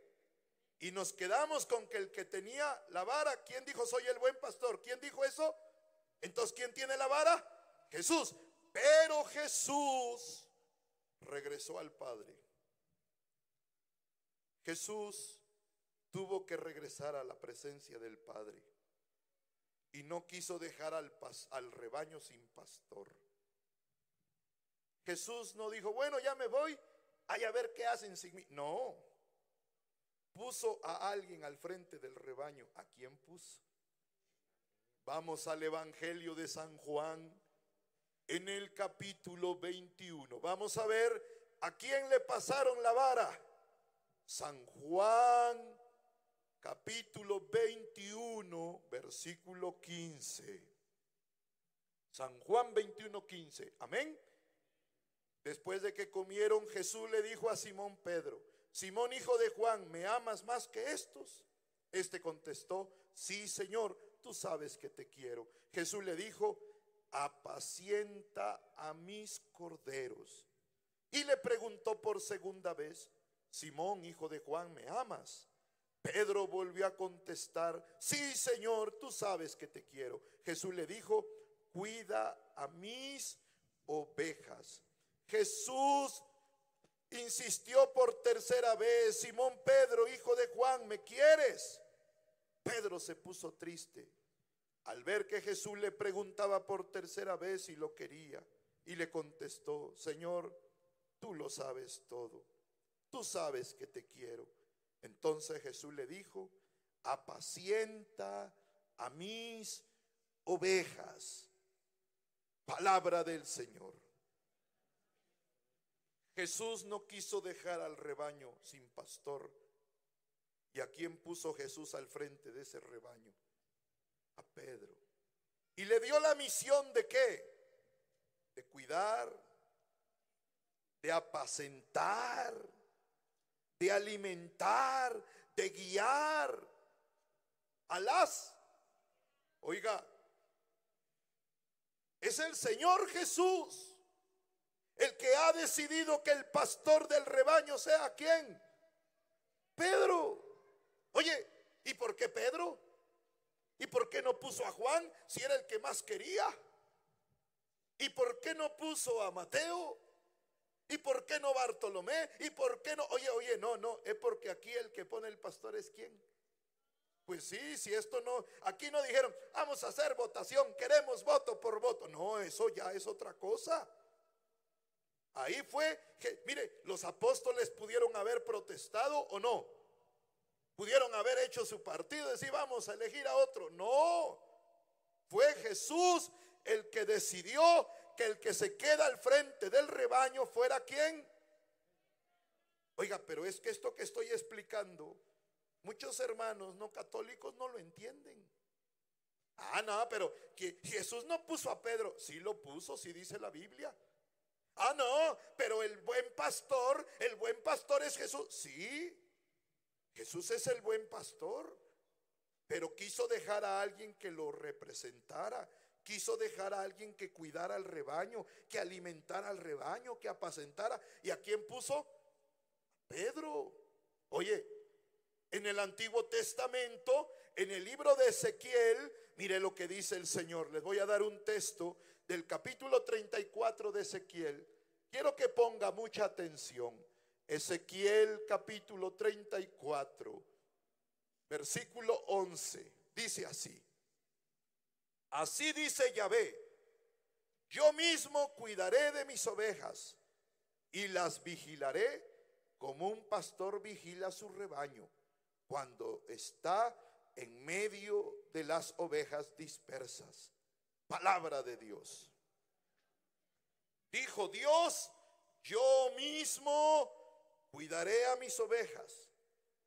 S1: Y nos quedamos con que el que tenía la vara, ¿quién dijo soy el buen pastor? ¿Quién dijo eso? Entonces, ¿quién tiene la vara? Jesús. Pero Jesús regresó al Padre. Jesús tuvo que regresar a la presencia del Padre y no quiso dejar al rebaño sin pastor. Jesús no dijo, bueno, ya me voy, ay, a ver qué hacen sin mí. No, puso a alguien al frente del rebaño. ¿A quién puso? Vamos al Evangelio de San Juan, en el capítulo 21. Vamos a ver a quién le pasaron la vara. San Juan, capítulo 21, versículo 15. San Juan 21, 15. Amén. Después de que comieron, Jesús le dijo a Simón Pedro: Simón, hijo de Juan, ¿me amas más que estos? Este contestó: sí, Señor, tú sabes que te quiero. Jesús le dijo: apacienta a mis corderos. Y le preguntó por segunda vez: Simón, hijo de Juan, ¿me amas? Pedro volvió a contestar: sí, Señor, tú sabes que te quiero. Jesús le dijo: cuida a mis ovejas. Jesús insistió por tercera vez: Simón Pedro, hijo de Juan, ¿me quieres? Pedro se puso triste al ver que Jesús le preguntaba por tercera vez si lo quería, y le contestó: Señor, tú lo sabes todo, tú sabes que te quiero. Entonces Jesús le dijo: apacienta a mis ovejas. Palabra del Señor. Jesús no quiso dejar al rebaño sin pastor. ¿Y a quién puso Jesús al frente de ese rebaño? A Pedro. Y le dio la misión ¿de qué? De cuidar, de apacentar, de alimentar, de guiar a las. Oiga, es el Señor Jesús el que ha decidido que el pastor del rebaño sea ¿quién? Pedro. Oye, ¿y por qué Pedro? ¿Y por qué no puso a Juan si era el que más quería? ¿Y por qué no puso a Mateo? ¿Y por qué no Bartolomé? ¿Y por qué no? Oye, no, es porque aquí el que pone el pastor es ¿quién? Pues sí, si esto no, aquí no dijeron, vamos a hacer votación, queremos voto por voto. No, eso ya es otra cosa. Ahí fue que, mire, los apóstoles pudieron haber protestado o no. Pudieron haber hecho su partido y decir, vamos a elegir a otro. No, fue Jesús el que decidió que el que se queda al frente del rebaño fuera ¿quién? Oiga, pero es que esto que estoy explicando, muchos hermanos no católicos no lo entienden. Ah, no, pero que Jesús no puso a Pedro. Sí lo puso, sí dice la Biblia. Ah, no, pero el buen pastor es Jesús. Sí, Jesús es el buen pastor, pero quiso dejar a alguien que lo representara. Quiso dejar a alguien que cuidara al rebaño, que alimentara al rebaño, que apacentara. ¿Y a quién puso? Pedro. Oye, en el Antiguo Testamento, en el libro de Ezequiel, mire lo que dice el Señor. Les voy a dar un texto del capítulo 34 de Ezequiel. Quiero que ponga mucha atención. Ezequiel capítulo 34, versículo 11. Dice así: así dice Yahvé, yo mismo cuidaré de mis ovejas y las vigilaré como un pastor vigila su rebaño cuando está en medio de las ovejas dispersas. Palabra de Dios. Dijo Dios: yo mismo cuidaré a mis ovejas,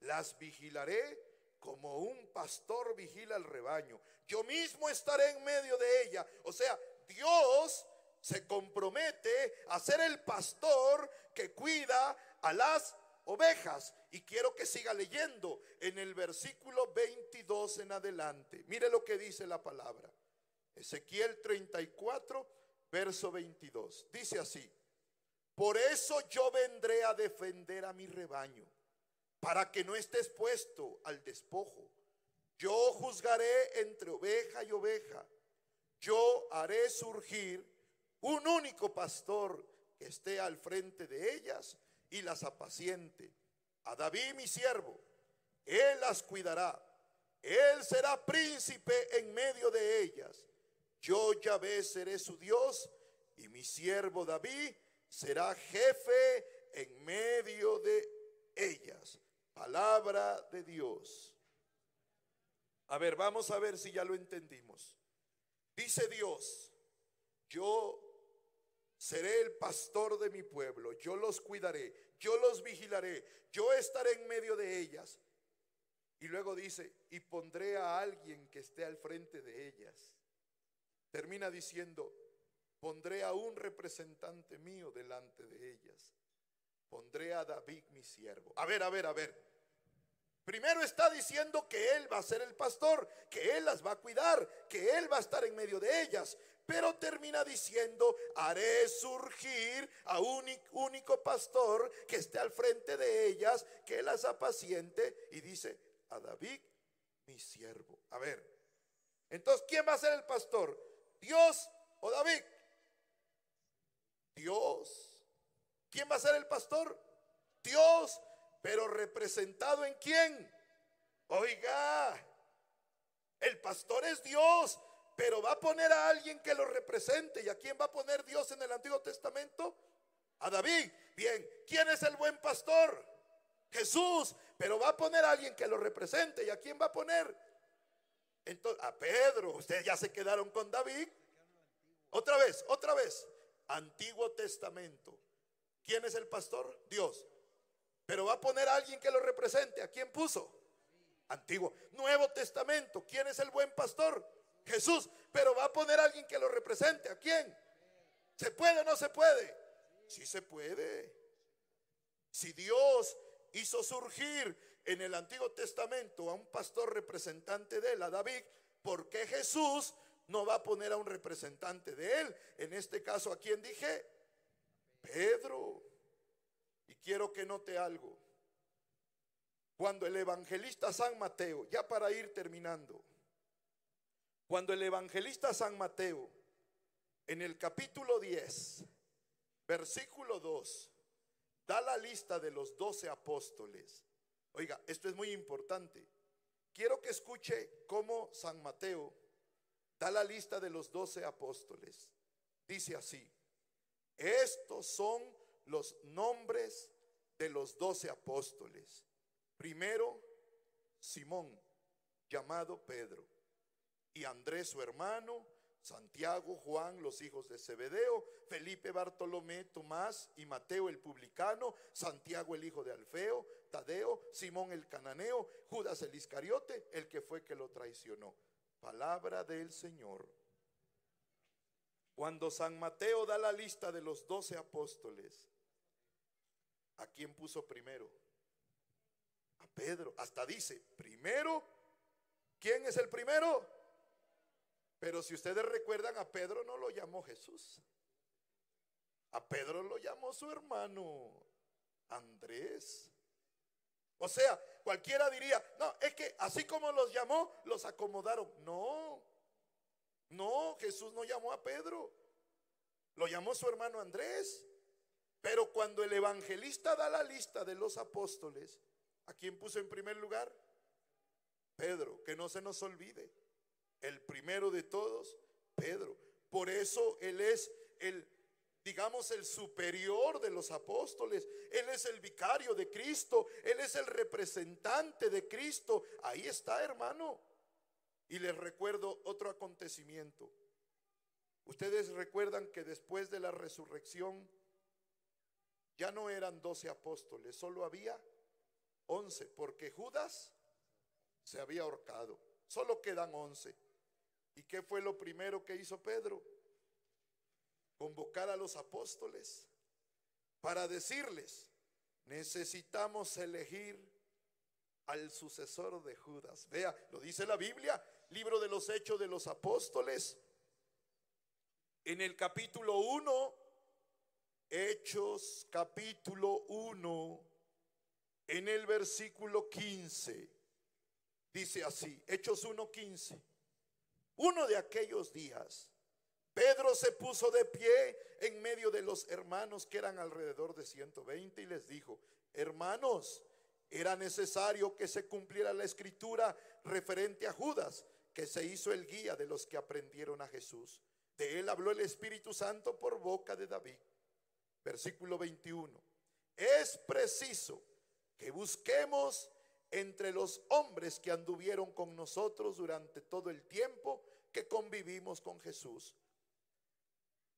S1: las vigilaré como un pastor vigila el rebaño. Yo mismo estaré en medio de ella. O sea, Dios se compromete a ser el pastor que cuida a las ovejas. Y quiero que siga leyendo en el versículo 22 en adelante. Mire lo que dice la palabra. Ezequiel 34, verso 22. Dice así: por eso yo vendré a defender a mi rebaño, para que no esté expuesto al despojo. Yo juzgaré entre oveja y oveja. Yo haré surgir un único pastor que esté al frente de ellas y las apaciente. A David mi siervo, él las cuidará. Él será príncipe en medio de ellas. Yo Yahvé seré su Dios, y mi siervo David será jefe en medio de ellas. Palabra de Dios. A ver, vamos a ver si ya lo entendimos. Dice Dios: yo seré el pastor de mi pueblo, yo los cuidaré, yo los vigilaré, yo estaré en medio de ellas. Y luego dice: y pondré a alguien que esté al frente de ellas. Termina diciendo: pondré a un representante mío delante de ellas. Pondré a David mi siervo. A ver. Primero está diciendo que él va a ser el pastor, que él las va a cuidar, que él va a estar en medio de ellas. Pero termina diciendo: haré surgir a un único pastor que esté al frente de ellas, que las apaciente. Y dice: a David mi siervo. A ver, entonces, ¿quién va a ser el pastor? ¿Dios o David? Dios. ¿Quién va a ser el pastor? Dios. Pero representado en quién? Oiga, el pastor es Dios, pero va a poner a alguien que lo represente. ¿Y a quién va a poner Dios en el Antiguo Testamento? A David. Bien, ¿quién es el buen pastor? Jesús. Pero va a poner a alguien que lo represente. ¿Y a quién va a poner? Entonces, a Pedro. Ustedes ya se quedaron con David. Otra vez. Antiguo Testamento. ¿Quién es el pastor? Dios. Pero va a poner a alguien que lo represente. ¿A quién puso? Antiguo. Nuevo Testamento. ¿Quién es el buen pastor? Jesús. Pero va a poner a alguien que lo represente. ¿A quién? ¿Se puede o no se puede? Sí se puede. Si Dios hizo surgir en el Antiguo Testamento a un pastor representante de él, a David, ¿por qué Jesús no va a poner a un representante de él? En este caso, ¿a quién dije? Pedro. Y quiero que note algo. Cuando el evangelista San Mateo, ya para ir terminando, cuando el evangelista San Mateo, en el capítulo 10, versículo 2, da la lista de los 12 apóstoles. Oiga, esto es muy importante. Quiero que escuche cómo San Mateo da la lista de los 12 apóstoles. Dice así: estos son los nombres de los 12 apóstoles. Primero, Simón, llamado Pedro, y Andrés su hermano, Santiago, Juan, los hijos de Zebedeo, Felipe, Bartolomé, Tomás y Mateo el publicano, Santiago el hijo de Alfeo, Tadeo, Simón el cananeo, Judas el Iscariote, el que fue que lo traicionó. Palabra del Señor. Cuando San Mateo da la lista de los 12 apóstoles, ¿a quién puso primero? A Pedro. Hasta dice, primero, ¿quién es el primero? Pero si ustedes recuerdan, a Pedro no lo llamó Jesús. A Pedro lo llamó su hermano Andrés. O sea, cualquiera diría, no, es que así como los llamó, los acomodaron. No, Jesús no llamó a Pedro, lo llamó su hermano Andrés. Pero cuando el evangelista da la lista de los apóstoles, ¿a quién puso en primer lugar? Pedro, que no se nos olvide. El primero de todos, Pedro. Por eso él es el superior de los apóstoles. Él es el vicario de Cristo. Él es el representante de Cristo. Ahí está, hermano. Y les recuerdo otro acontecimiento. Ustedes recuerdan que después de la resurrección ya no eran 12 apóstoles, solo había 11, porque Judas se había ahorcado. Solo quedan 11. ¿Y qué fue lo primero que hizo Pedro? Convocar a los apóstoles para decirles: necesitamos elegir al sucesor de Judas. Vea, lo dice la Biblia, libro de los Hechos de los Apóstoles, en el capítulo 1, Hechos capítulo 1, en el versículo 15, dice así, Hechos 1:15. Uno de aquellos días, Pedro se puso de pie en medio de los hermanos, que eran alrededor de 120, y les dijo: hermanos, era necesario que se cumpliera la escritura referente a Judas, que se hizo el guía de los que aprendieron a Jesús. De él habló el Espíritu Santo por boca de David. Versículo 21. Es preciso que busquemos entre los hombres que anduvieron con nosotros durante todo el tiempo que convivimos con Jesús.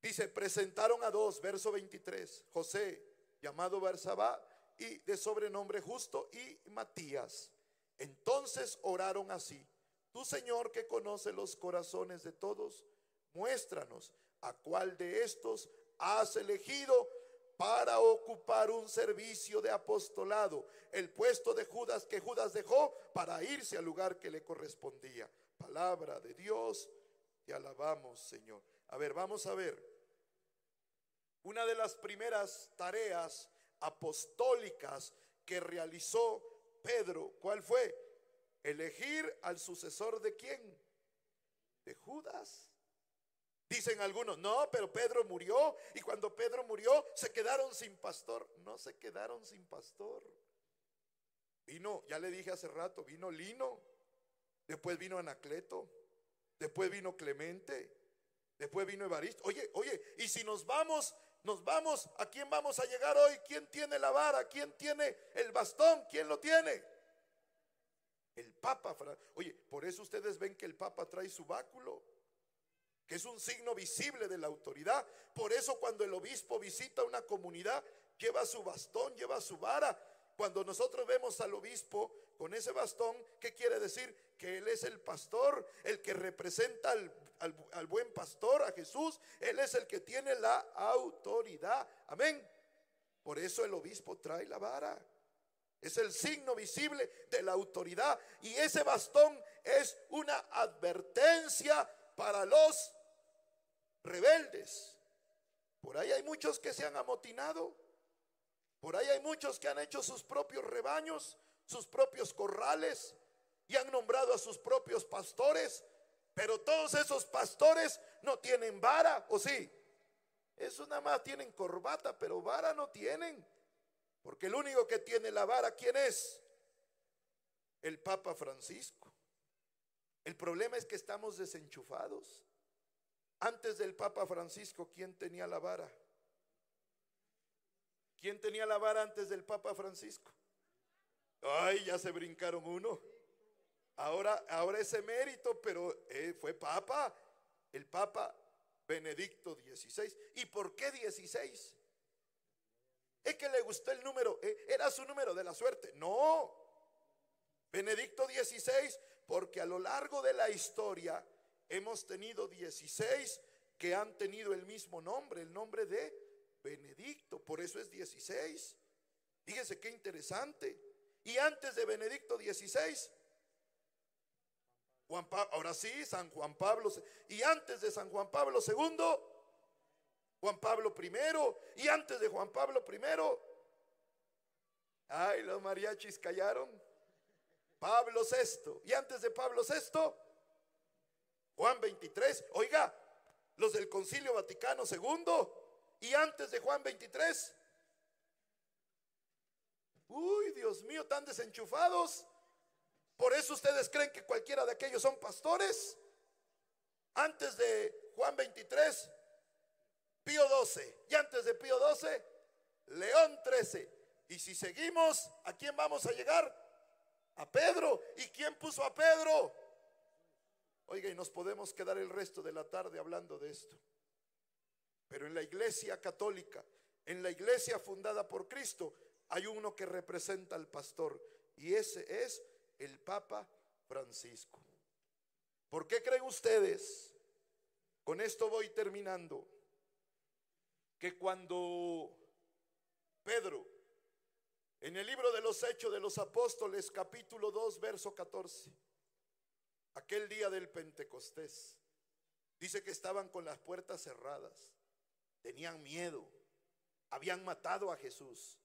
S1: Dice, presentaron a dos, verso 23, José, llamado Barsabá, y de sobrenombre Justo, y Matías. Entonces oraron así: tú, Señor, que conoce los corazones de todos, muéstranos a cuál de estos has elegido para ocupar un servicio de apostolado, el puesto de Judas que Judas dejó para irse al lugar que le correspondía. Palabra de Dios, te alabamos, Señor. A ver, vamos a ver. Una de las primeras tareas apostólicas que realizó Pedro, ¿cuál fue? Elegir al sucesor ¿de quién? De Judas. Dicen algunos, no, pero Pedro murió, y cuando Pedro murió se quedaron sin pastor. No se quedaron sin pastor. Vino, ya le dije hace rato, vino Lino, después vino Anacleto, después vino Clemente, después vino Evaristo. Oye, y si nos vamos, ¿a quién vamos a llegar hoy? ¿Quién tiene la vara? ¿Quién tiene el bastón? ¿Quién lo tiene? El Papa. Oye, por eso ustedes ven que el Papa trae su báculo, que es un signo visible de la autoridad. Por eso cuando el obispo visita una comunidad, lleva su bastón, lleva su vara. Cuando nosotros vemos al obispo con ese bastón, ¿qué quiere decir? Que él es el pastor, el que representa al buen pastor, a Jesús. Él es el que tiene la autoridad. Amén. Por eso el obispo trae la vara. Es el signo visible de la autoridad. Y ese bastón es una advertencia para los rebeldes. Por ahí hay muchos que se han amotinado. Por ahí hay muchos que han hecho sus propios rebaños, sus propios corrales, y han nombrado a sus propios pastores. Pero todos esos pastores no tienen vara, ¿o sí? Esos nada más tienen corbata, pero vara no tienen. Porque el único que tiene la vara, ¿quién es? El Papa Francisco. El problema es que estamos desenchufados. Antes del Papa Francisco, ¿quién tenía la vara? ¿Quién tenía la vara antes del Papa Francisco? Ay, ya se brincaron uno. Ahora es emérito, pero fue Papa, el Papa Benedicto XVI. ¿Y por qué 16? Es que le gustó el número, era su número de la suerte. No, Benedicto XVI, porque a lo largo de la historia hemos tenido 16 que han tenido el mismo nombre, el nombre de Benedicto, por eso es 16. Fíjense qué interesante. Y antes de Benedicto XVI, ahora sí, San Juan Pablo. Y antes de San Juan Pablo II, Juan Pablo I. Y antes de Juan Pablo I, ay, los mariachis callaron, Pablo VI. Y antes de Pablo VI, Juan XXIII. Oiga, los del Concilio Vaticano II. Y antes de Juan XXIII, uy, Dios mío, tan desenchufados. Por eso ustedes creen que cualquiera de aquellos son pastores. Antes de Juan XXIII, Pío XII. Y antes de Pío XII, León XIII. Y si seguimos, ¿a quién vamos a llegar? A Pedro. ¿Y quién puso a Pedro? Oiga, y nos podemos quedar el resto de la tarde hablando de esto. Pero en la iglesia católica, en la iglesia fundada por Cristo, hay uno que representa al pastor, y ese es el Papa Francisco. ¿Por qué creen ustedes? Con esto voy terminando. Que cuando Pedro En el libro de los Hechos de los Apóstoles, capítulo 2, verso 14, aquel día del Pentecostés, dice que estaban con las puertas cerradas, tenían miedo, habían matado a Jesús.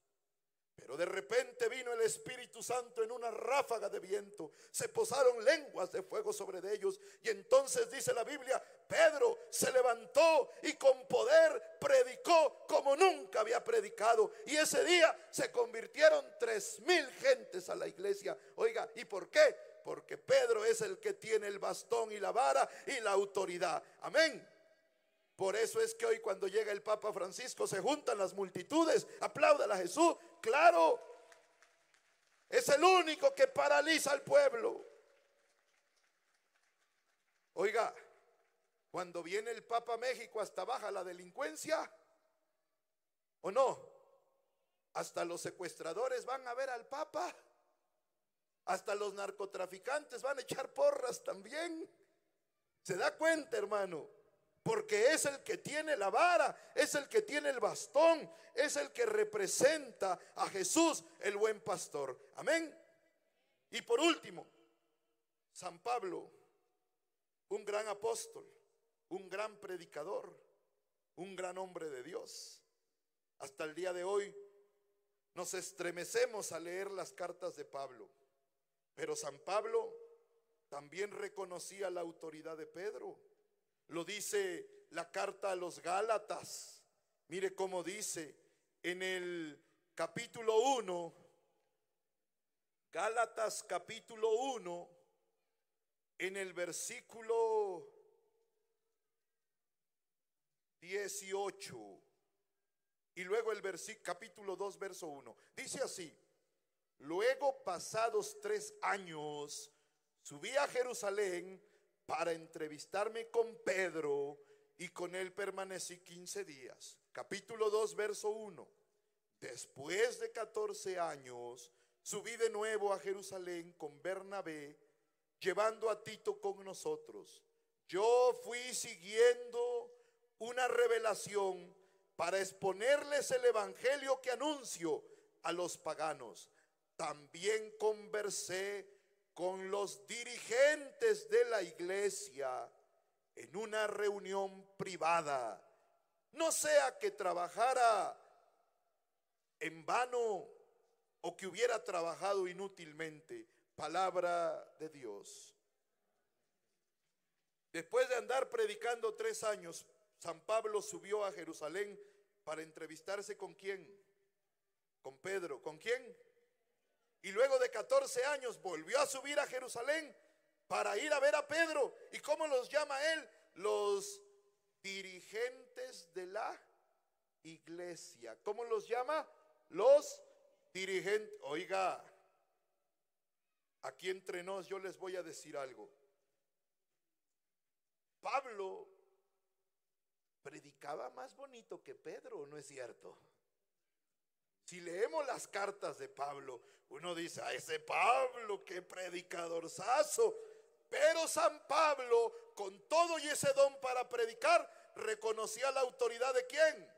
S1: Pero de repente vino el Espíritu Santo en una ráfaga de viento, se posaron lenguas de fuego sobre ellos, y entonces dice la Biblia, Pedro se levantó y con poder predicó como nunca había predicado, y ese día se convirtieron 3,000 gentes a la iglesia. Oiga, ¿y por qué? Porque Pedro es el que tiene el bastón y la vara y la autoridad. Amén. Por eso es que hoy cuando llega el Papa Francisco se juntan las multitudes, aplaudan a Jesús. Claro, es el único que paraliza al pueblo. Oiga, cuando viene el Papa a México hasta baja la delincuencia, ¿o no? Hasta los secuestradores van a ver al Papa, hasta los narcotraficantes van a echar porras también. ¿Se da cuenta, hermano? Porque es el que tiene la vara, es el que tiene el bastón, es el que representa a Jesús, el buen pastor. Amén. Y por último, San Pablo, un gran apóstol, un gran predicador, un gran hombre de Dios. Hasta el día de hoy nos estremecemos al leer las cartas de Pablo. Pero San Pablo también reconocía la autoridad de Pedro. Lo dice la carta a los Gálatas. Mire cómo dice en el capítulo 1, Gálatas capítulo 1, en el versículo 18, y luego el capítulo 2, verso 1. Dice así: luego, pasados 3 años, subí a Jerusalén para entrevistarme con Pedro, y con él permanecí 15 días. Capítulo 2, verso 1. Después de 14 años, subí de nuevo a Jerusalén con Bernabé, llevando a Tito con nosotros. Yo fui siguiendo una revelación para exponerles el evangelio que anuncio a los paganos. También conversé con los dirigentes de la iglesia en una reunión privada, no sea que trabajara en vano o que hubiera trabajado inútilmente. Palabra de Dios. Después de andar predicando 3 años, San Pablo subió a Jerusalén para entrevistarse ¿con quién? Con Pedro. ¿Con quién? Y luego de 14 años volvió a subir a Jerusalén para ir a ver a Pedro. ¿Y cómo los llama él? Los dirigentes de la iglesia. ¿Cómo los llama? Los dirigentes. Oiga, aquí entre nos yo les voy a decir algo. Pablo predicaba más bonito que Pedro, ¿no es cierto? Si leemos las cartas de Pablo, uno dice, a ese Pablo, qué predicadorzazo. Pero San Pablo, con todo y ese don para predicar, reconocía la autoridad de ¿quién?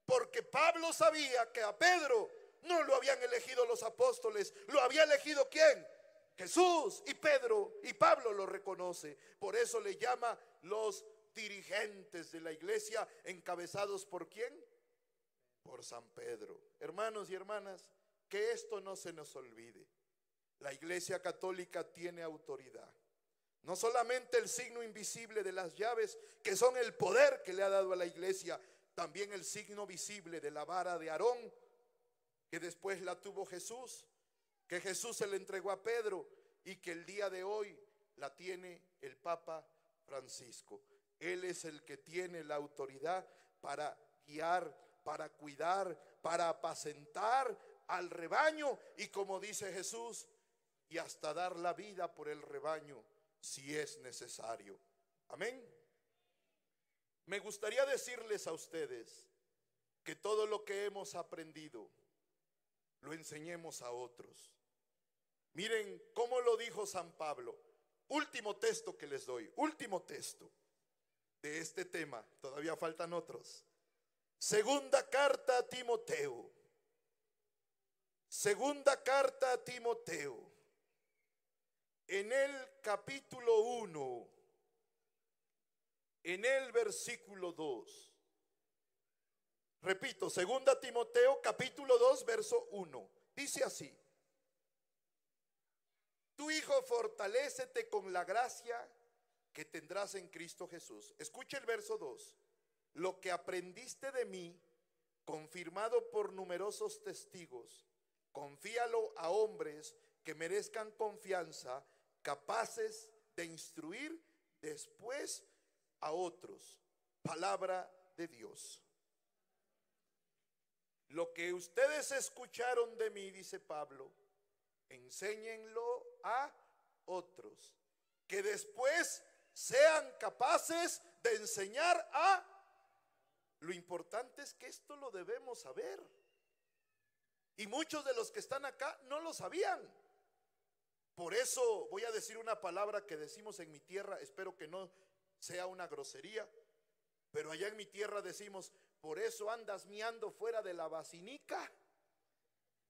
S1: Porque Pablo sabía que a Pedro no lo habían elegido los apóstoles, lo había elegido ¿quién? Jesús. Y Pedro y Pablo lo reconoce. Por eso le llama los dirigentes de la iglesia, encabezados ¿por quién? Por San Pedro. Hermanos y hermanas, que esto no se nos olvide. La iglesia católica tiene autoridad. No solamente el signo invisible de las llaves, que son el poder que le ha dado a la iglesia, también el signo visible de la vara de Aarón, que después la tuvo Jesús, que Jesús se le entregó a Pedro y que el día de hoy la tiene el Papa Francisco. Él es el que tiene la autoridad para guiar, para cuidar, para apacentar al rebaño, y como dice Jesús, y hasta dar la vida por el rebaño si es necesario. Amén. Me gustaría decirles a ustedes que todo lo que hemos aprendido lo enseñemos a otros. Miren cómo lo dijo San Pablo. Último texto que les doy, último texto de este tema, todavía faltan otros. Segunda carta a Timoteo, Segunda carta a Timoteo, en el capítulo 1, en el versículo 2. Repito, segunda Timoteo capítulo 2, verso 1. Dice así: tu hijo, fortalécete con la gracia que tendrás en Cristo Jesús. Escucha el verso 2. Lo que aprendiste de mí, confirmado por numerosos testigos, confíalo a hombres que merezcan confianza, capaces de instruir después a otros. Palabra de Dios. Lo que ustedes escucharon de mí, dice Pablo, enséñenlo a otros, que después sean capaces de enseñar a... Lo importante es que esto lo debemos saber. Y muchos de los que están acá no lo sabían. Por eso voy a decir una palabra que decimos en mi tierra, espero que no sea una grosería, pero allá en mi tierra decimos: por eso andas miando fuera de la basinica.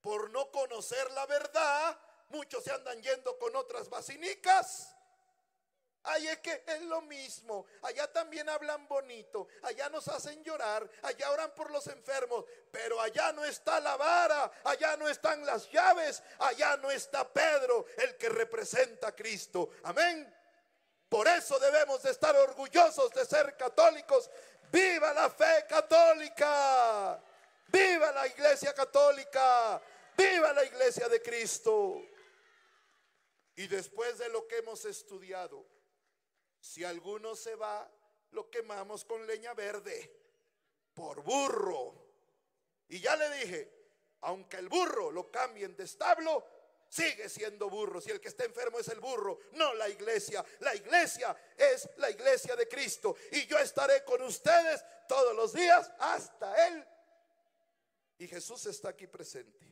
S1: Por no conocer la verdad, muchos se andan yendo con otras basinicas. Ay, es que es lo mismo. Allá también hablan bonito, allá nos hacen llorar, allá oran por los enfermos, pero allá no está la vara, allá no están las llaves, allá no está Pedro, el que representa a Cristo. Amén. Por eso debemos de estar orgullosos de ser católicos. ¡Viva la fe católica! ¡Viva la iglesia católica! ¡Viva la iglesia de Cristo! Y después de lo que hemos estudiado, si alguno se va, lo quemamos con leña verde, por burro. Y ya le dije, aunque el burro lo cambien de establo, sigue siendo burro. Si el que está enfermo es el burro, no la iglesia. La iglesia es la iglesia de Cristo. Y yo estaré con ustedes todos los días hasta Él. Y Jesús está aquí presente.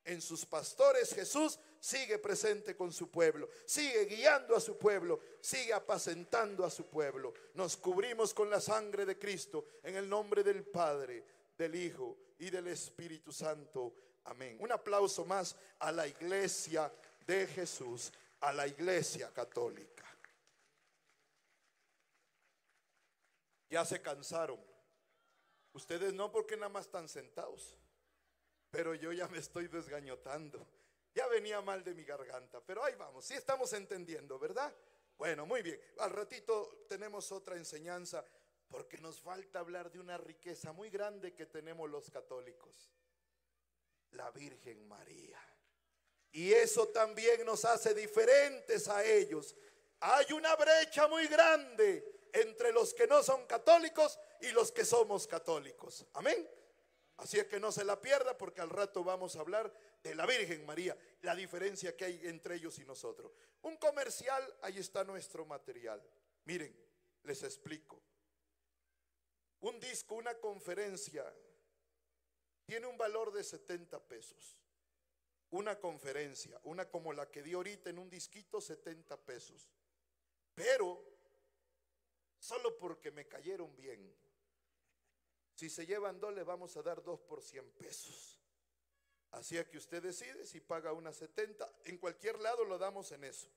S1: En sus pastores Jesús sigue presente con su pueblo, sigue guiando a su pueblo, sigue apacentando a su pueblo. Nos cubrimos con la sangre de Cristo en el nombre del Padre, del Hijo y del Espíritu Santo. Amén. Un aplauso más a la iglesia de Jesús, a la iglesia católica. Ya se cansaron. Ustedes no, porque nada más están sentados. Pero yo ya me estoy desgañotando. Ya venía mal de mi garganta, pero ahí vamos, sí estamos entendiendo, ¿verdad? Bueno, muy bien. Al ratito tenemos otra enseñanza, porque nos falta hablar de una riqueza muy grande que tenemos los católicos: la Virgen María. Y eso también nos hace diferentes a ellos. Hay una brecha muy grande entre los que no son católicos y los que somos católicos. Amén. Así es que no se la pierda, porque al rato vamos a hablar de la Virgen María, la diferencia que hay entre ellos y nosotros. Un comercial, ahí está nuestro material. Miren, les explico. Un disco, una conferencia, tiene un valor de 70 pesos. Una conferencia, una como la que di ahorita en un disquito, 70 pesos. Pero solo porque me cayeron bien. Si se llevan 2, le vamos a dar 2 por 100 pesos. Así es que usted decide si paga una 70. En cualquier lado lo damos en eso.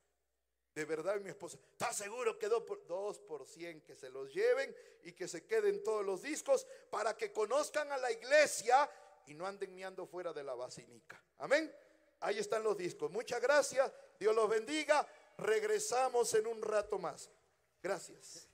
S1: De verdad, mi esposa, ¿está seguro que 2 por 100? Que se los lleven y que se queden todos los discos, para que conozcan a la iglesia y no anden meando fuera de la basinica. Amén. Ahí están los discos. Muchas gracias. Dios los bendiga. Regresamos en un rato más. Gracias.